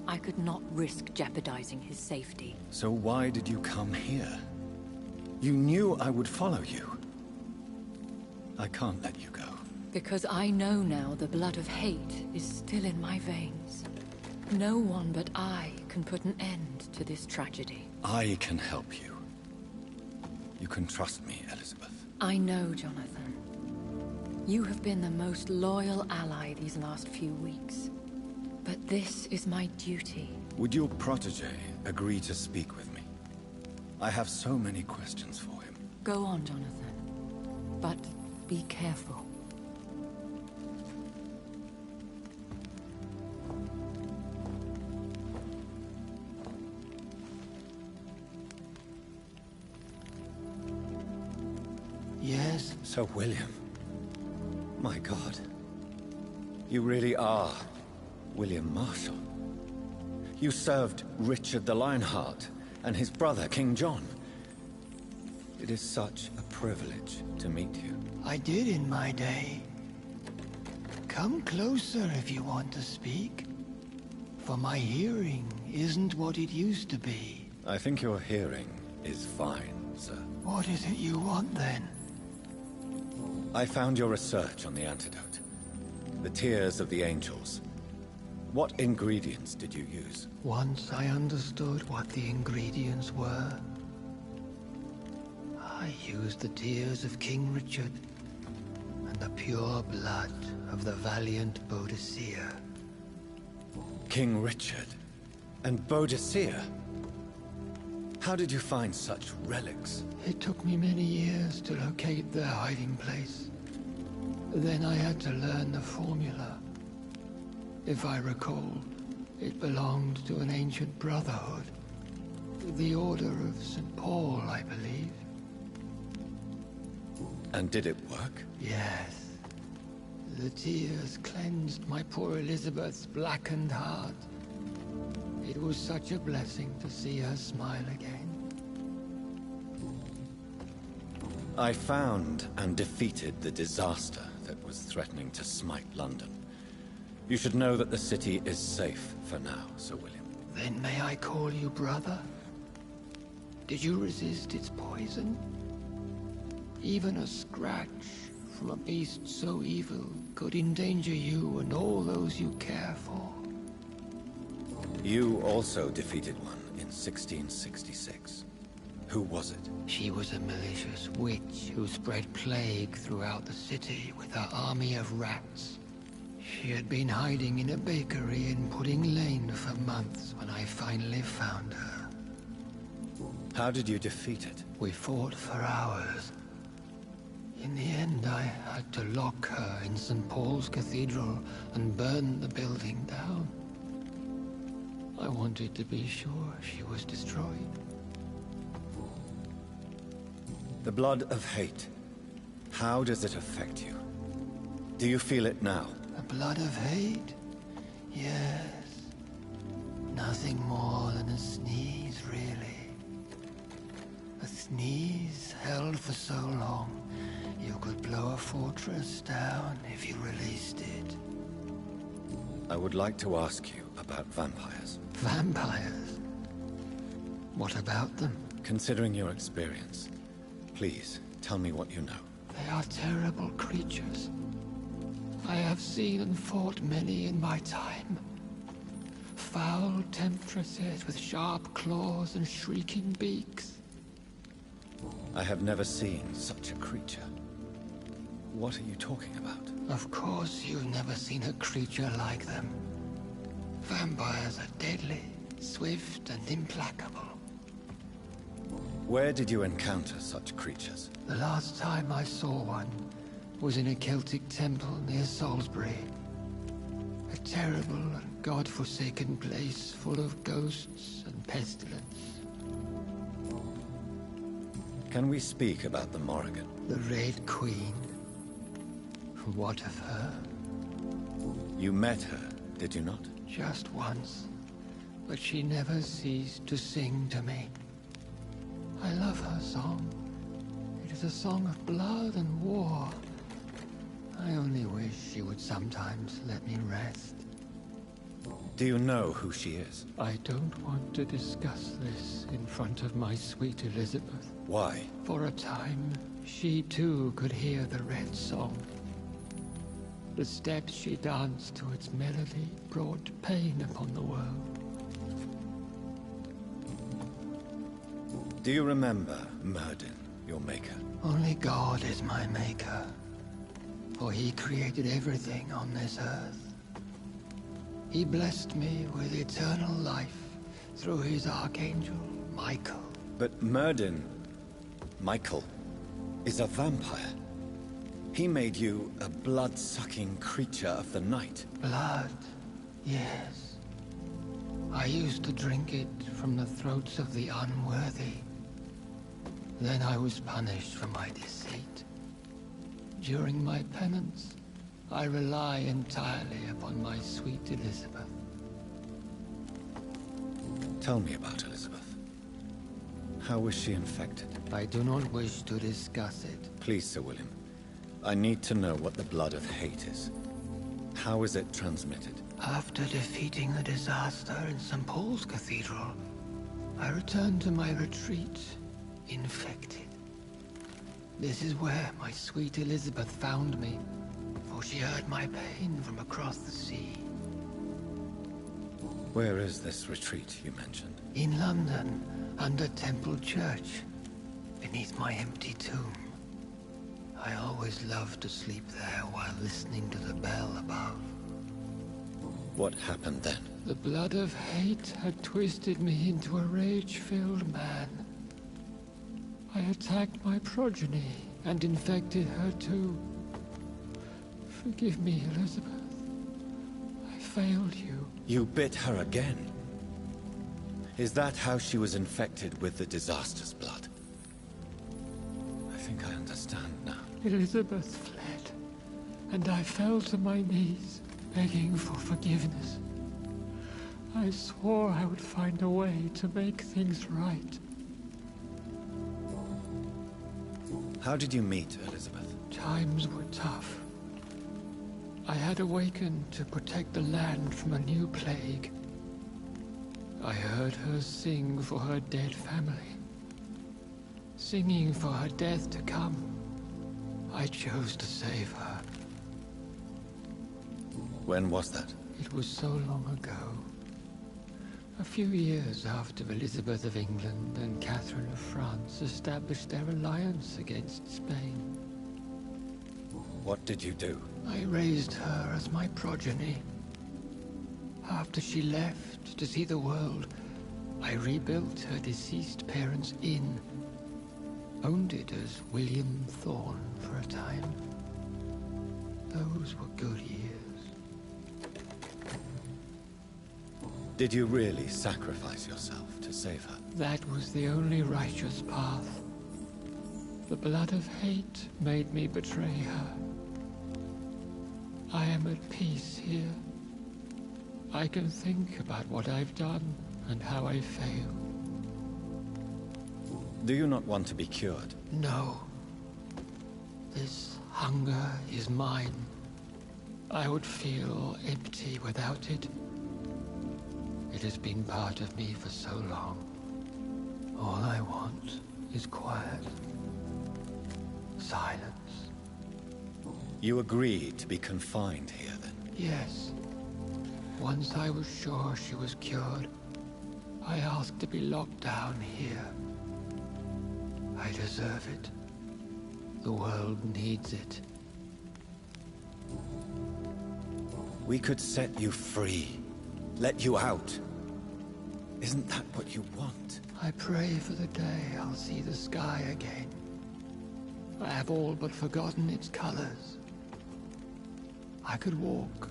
I could not risk jeopardizing his safety. So why did you come here? You knew I would follow you. I can't let you go. Because I know now the blood of hate is still in my veins. No one but I can put an end to this tragedy. I can help you. You can trust me, Elizabeth. I know, Jonathan. You have been the most loyal ally these last few weeks. But this is my duty. Would your protege agree to speak with me? I have so many questions for him. Go on, Jonathan. But be careful. Yes? Sir William. My God. You really are William Marshall. You served Richard the Lionheart and his brother, King John. It is such a privilege to meet you. I did in my day. Come closer if you want to speak. For my hearing isn't what it used to be. I think your hearing is fine, sir. What is it you want then? I found your research on the antidote. The tears of the angels. What ingredients did you use? Once I understood what the ingredients were, I used the tears of King Richard and the pure blood of the valiant Boadicea. King Richard and Boadicea? How did you find such relics? It took me many years to locate their hiding place. Then I had to learn the formula. If I recall, it belonged to an ancient brotherhood. The Order of St. Paul, I believe. And did it work? Yes. The tears cleansed my poor Elizabeth's blackened heart. It was such a blessing to see her smile again. I found and defeated the disaster that was threatening to smite London. You should know that the city is safe for now, Sir William. Then may I call you brother? Did you resist its poison? Even a scratch from a beast so evil could endanger you and all those you care for. You also defeated one in 1666. Who was it? She was a malicious witch who spread plague throughout the city with her army of rats. She had been hiding in a bakery in Pudding Lane for months when I finally found her. How did you defeat it? We fought for hours. In the end, I had to lock her in St. Paul's Cathedral and burn the building down. I wanted to be sure she was destroyed. The blood of hate. How does it affect you? Do you feel it now? The blood of hate? Yes. Nothing more than a sneeze, really. A sneeze held for so long, you could blow a fortress down if you released it. I would like to ask you about vampires. Vampires? What about them? Considering your experience, please tell me what you know. They are terrible creatures. I have seen and fought many in my time. Foul temptresses with sharp claws and shrieking beaks. I have never seen such a creature. What are you talking about? Of course you've never seen a creature like them. Vampires are deadly, swift and implacable. Where did you encounter such creatures? The last time I saw one was in a Celtic temple near Salisbury. A terrible and god-forsaken place full of ghosts and pestilence. Can we speak about the Morrigan? The Red Queen. What of her? You met her, did you not? Just once, but she never ceased to sing to me. I love her song. It is a song of blood and war. I only wish she would sometimes let me rest. Do you know who she is? I don't want to discuss this in front of my sweet Elizabeth. Why? For a time, she too could hear the Red Song. The steps she danced to its melody brought pain upon the world. Do you remember Myrddin, your maker? Only God is my maker, for he created everything on this earth. He blessed me with eternal life through his archangel, Michael. But Myrddin, Michael, is a vampire. He made you a blood-sucking creature of the night. Blood, yes. I used to drink it from the throats of the unworthy. Then I was punished for my deceit. During my penance, I rely entirely upon my sweet Elizabeth. Tell me about Elizabeth. How was she infected? I do not wish to discuss it. Please, Sir William. I need to know what the blood of hate is. How is it transmitted? After defeating the disaster in St. Paul's Cathedral, I returned to my retreat, infected. This is where my sweet Elizabeth found me, for she heard my pain from across the sea. Where is this retreat you mentioned? In London, under Temple Church, beneath my empty tomb. I always loved to sleep there while listening to the bell above. What happened then? The blood of hate had twisted me into a rage-filled man. I attacked my progeny and infected her too. Forgive me, Elizabeth. I failed you. You bit her again? Is that how she was infected with the disaster's blood? I think I understand now. Elizabeth fled, and I fell to my knees, begging for forgiveness. I swore I would find a way to make things right. How did you meet Elizabeth? Times were tough. I had awakened to protect the land from a new plague. I heard her sing for her dead family. Singing for her death to come. I chose to save her. When was that? It was so long ago. A few years after Elizabeth of England and Catherine of France established their alliance against Spain. What did you do? I raised her as my progeny. After she left to see the world, I rebuilt her deceased parents' inn. Owned it as William Thorne for a time. Those were good years. Did you really sacrifice yourself to save her? That was the only righteous path. The blood of hate made me betray her. I am at peace here. I can think about what I've done and how I failed. Do you not want to be cured? No. This hunger is mine. I would feel empty without it. It has been part of me for so long. All I want is quiet. Silence. You agreed to be confined here, then? Yes. Once I was sure she was cured, I asked to be locked down here. I deserve it. The world needs it. We could set you free. Let you out. Isn't that what you want? I pray for the day I'll see the sky again. I have all but forgotten its colors. I could walk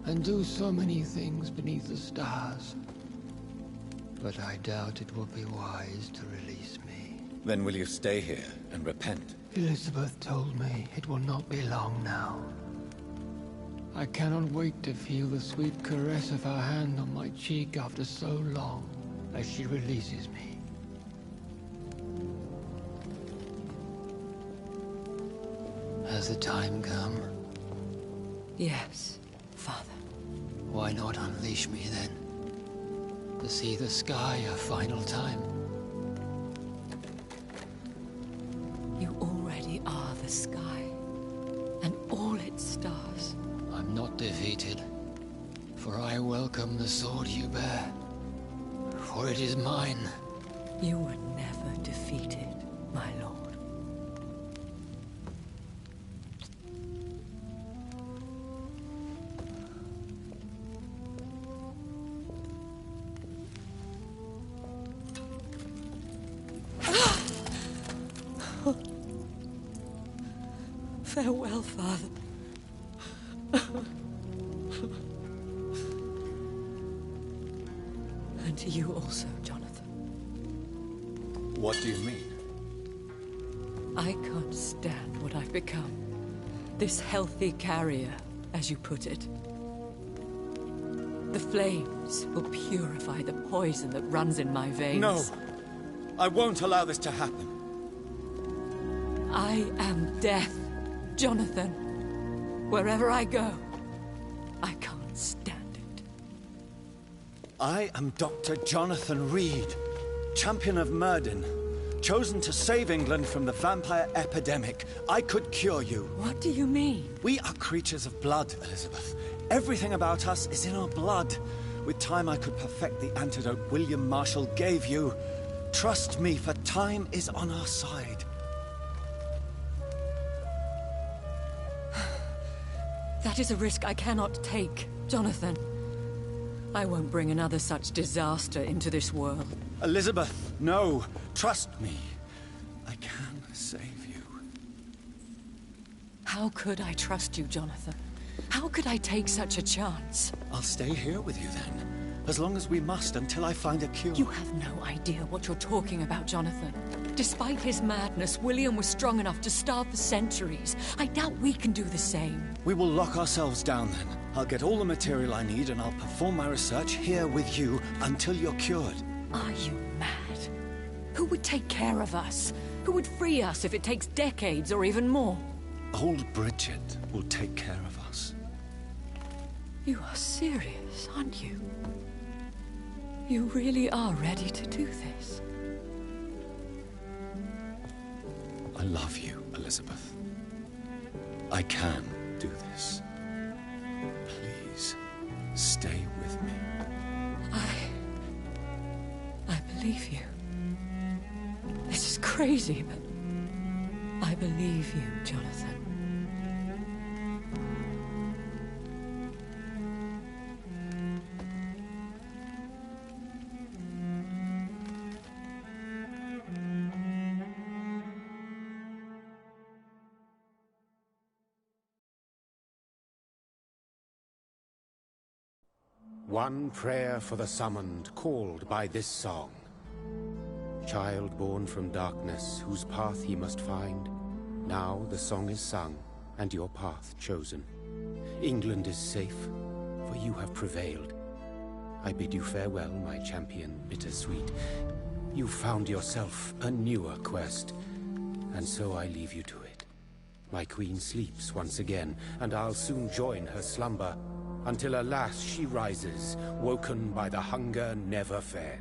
and do so many things beneath the stars. But I doubt it will be wise to release me. Then will you stay here and repent? Elizabeth told me it will not be long now. I cannot wait to feel the sweet caress of her hand on my cheek after so long as she releases me. Has the time come? Yes, Father. Why not unleash me then? To see the sky a final time? You already are the sky, and all its stars. I'm not defeated, for I welcome the sword you bear, for it is mine. You were never defeated, my lord. Farewell, Father. And to you also, Jonathan. What do you mean? I can't stand what I've become. This healthy carrier, as you put it. The flames will purify the poison that runs in my veins. No! I won't allow this to happen. I am death, Jonathan. Wherever I go, I can't stand it. I am Dr. Jonathan Reed, champion of Myrden, chosen to save England from the vampire epidemic. I could cure you. What do you mean? We are creatures of blood, Elizabeth. Everything about us is in our blood. With time, I could perfect the antidote William Marshall gave you. Trust me, for time is on our side. That is a risk I cannot take, Jonathan. I won't bring another such disaster into this world. Elizabeth, no. Trust me. I can save you. How could I trust you, Jonathan? How could I take such a chance? I'll stay here with you then. As long as we must, until I find a cure. You have no idea what you're talking about, Jonathan. Despite his madness, William was strong enough to starve for centuries. I doubt we can do the same. We will lock ourselves down then. I'll get all the material I need and I'll perform my research here with you until you're cured. Are you mad? Who would take care of us? Who would free us if it takes decades or even more? Old Bridget will take care of us. You are serious, aren't you? You really are ready to do this? I love you, Elizabeth. I can do this. Please, stay with me. I believe you. This is crazy, but I believe you, Jonathan. One prayer for the summoned, called by this song. Child born from darkness, whose path he must find. Now the song is sung, and your path chosen. England is safe, for you have prevailed. I bid you farewell, my champion, bittersweet. You found yourself a newer quest, and so I leave you to it. My queen sleeps once again, and I'll soon join her slumber, until alas she rises, woken by the hunger never fed.